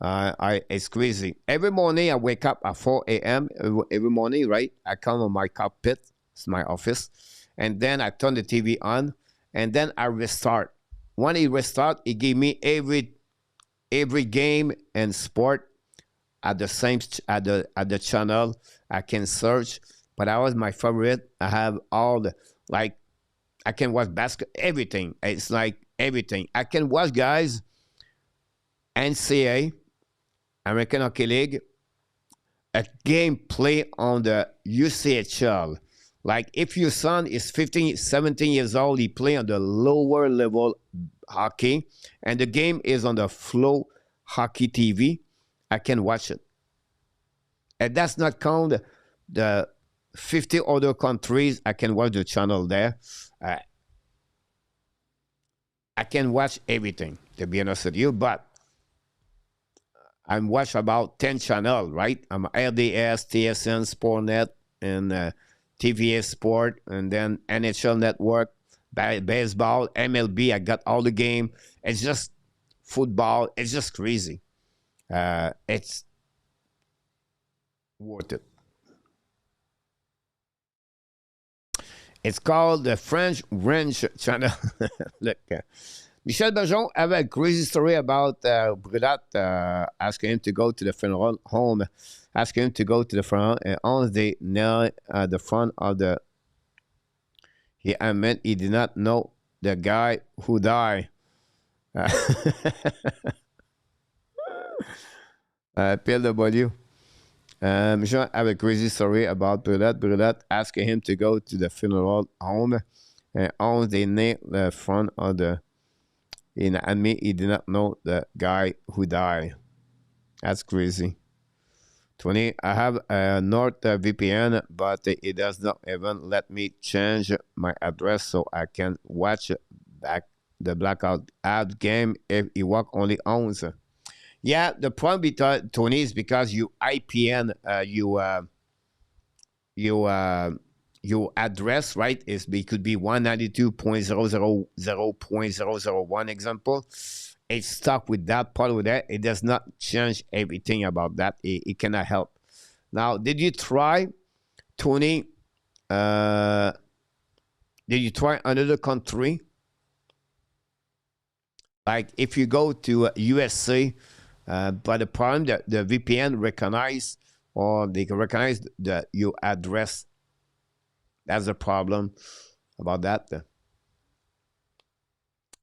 it's crazy. Every morning I wake up at 4 a.m. Every morning, right? I come on my cockpit, it's my office, and then I turn the TV on, and then I restart when he restart, he gave me every game and sport at the same at the channel. I can search, but that was my favorite. I have all the like I can watch basket everything. It's like everything. I can watch guys NCAA, American Hockey League, a game play on the UCHL. Like if your son is 15, 17 years old, he play on the lower level hockey, and the game is on the Flow Hockey TV, I can watch it. And that's not count the 50 other countries. I can watch the channel there. Uh, I can watch everything, to be honest with you, but I watch about 10 channels, right? I'm RDS, TSN, Sportnet, and TVA Sport, and then NHL Network, baseball, MLB. I got all the game. It's just football. It's just crazy. It's worth it. It's called the French Ranch Channel. Look, Michel Bergeron have a crazy story about Brulat asking him to go to the funeral home, asking him to go to the front, and on the nail the front of the. He admit he did not know the guy who died. Pierre W. Michel have a crazy story about Brulat. Brulat asking him to go to the funeral home, and on the nail the front of the. In admit he did not know the guy who died. That's crazy. 20. I have a North VPN, but it does not even let me change my address so I can watch back the blackout ad game if it work only owns. Yeah, the problem with Tony is because you IPN, your address, right, is it could be 192.000.001 example. It's stuck with that part of that. It does not change everything about that. It cannot help. Now, did you try, Tony? Did you try another country? Like if you go to USA, but the problem that the VPN recognize or they can recognize your address. That's the problem about that.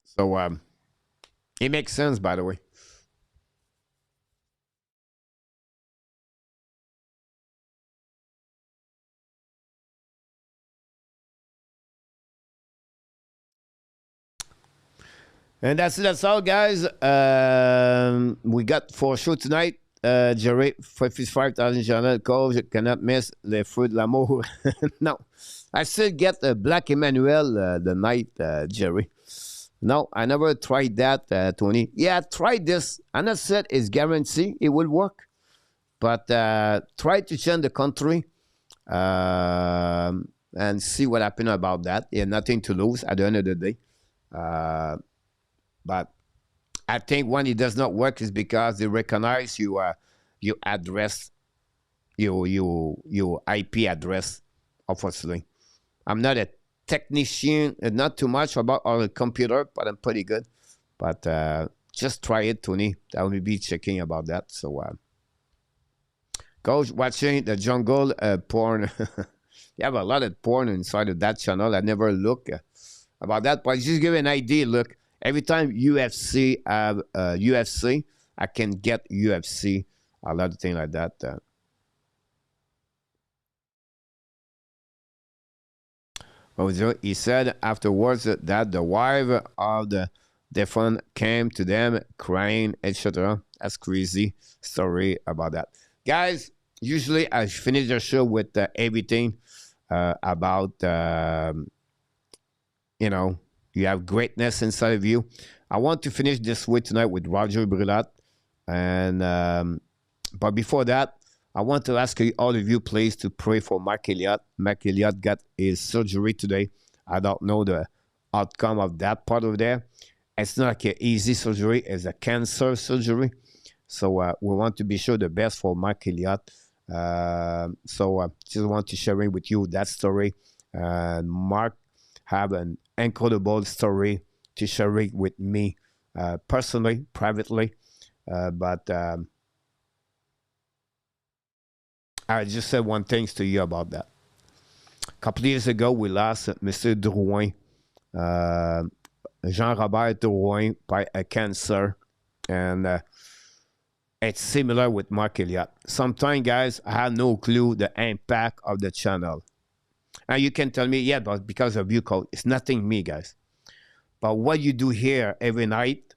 So it makes sense, by the way. And that's all, guys. We got for show tonight. Jerry, 55,000 channel. Coach cannot miss les fruits de l'amour. No, I still get a Black Emmanuel the night, Jerry. No, I never tried that, Tony. Yeah, try this. I'm not said it's guaranteed it will work, but try to change the country and see what happens about that. Yeah, nothing to lose at the end of the day. But I think when it does not work is because they recognize you address, your IP address, obviously. I'm not a technician, not too much about our computer, but I'm pretty good. But just try it, Tony. I will be checking about that. So, Coach, watching the jungle porn. You have a lot of porn inside of that channel. I never look about that, but just give you an idea. Look, every time UFC have UFC, I can get UFC, a lot of things like that. He said afterwards that the wife of the defendant came to them crying, etc. That's crazy story about that. Guys, usually I finish the show with everything about, you have greatness inside of you. I want to finish this way tonight with Roger Brulat. And but before that, I want to ask all of you, please, to pray for Mark Elliott. Mark Elliott got his surgery today. I don't know the outcome of that part of there. It's not like an easy surgery. It's a cancer surgery. So we want to be sure the best for Mark Elliott. So just want to share with you that story. Mark have an incredible story to share it with me personally, privately. But I just said one thing to you about that. A couple of years ago, we lost Mr. Drouin, Jean-Robert Drouin, by a cancer. And it's similar with Mark Elliott. Sometimes, guys, I have no clue the impact of the channel. And you can tell me, yeah, but because of you, Coach, it's nothing me, guys. But what you do here every night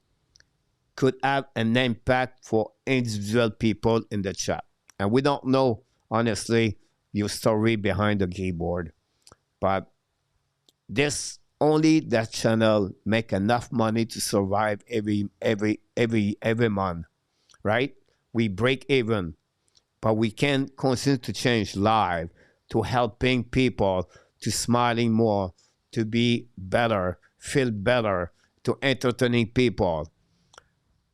could have an impact for individual people in the chat. And we don't know, honestly, your story behind the keyboard. But this only that channel make enough money to survive every month, right? We break even, but we can continue to change live, to helping people, to smiling more, to be better, feel better, to entertaining people.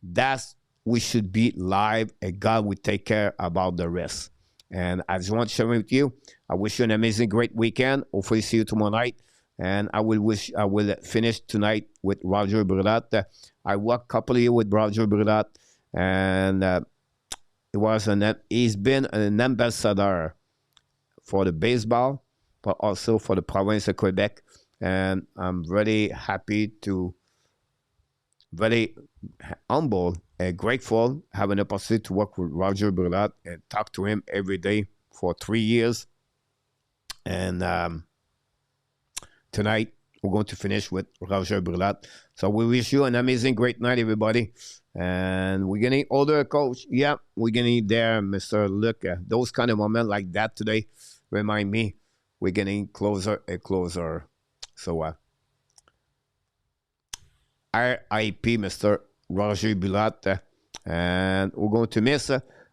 That's we should be live, and God will take care about the rest. And I just want to share with you. I wish you an amazing, great weekend. Hopefully, see you tomorrow night. And I will finish tonight with Roger Brulat. I worked a couple of years with Roger Brulat, and he's been an ambassador for the baseball, but also for the province of Quebec. And I'm very happy very humble and grateful have an opportunity to work with Roger Brulat and talk to him every day for 3 years. And tonight we're going to finish with Roger Brulat. So we wish you an amazing, great night, everybody. And we're gonna order a coach. Yeah, we're gonna eat there, Mr. Luc. Those kind of moments like that today remind me we're getting closer and closer. So RIP, Mr. Roger Brulat. And we're going to miss.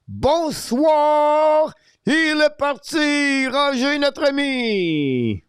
Bonsoir! Il est parti! Roger, notre ami!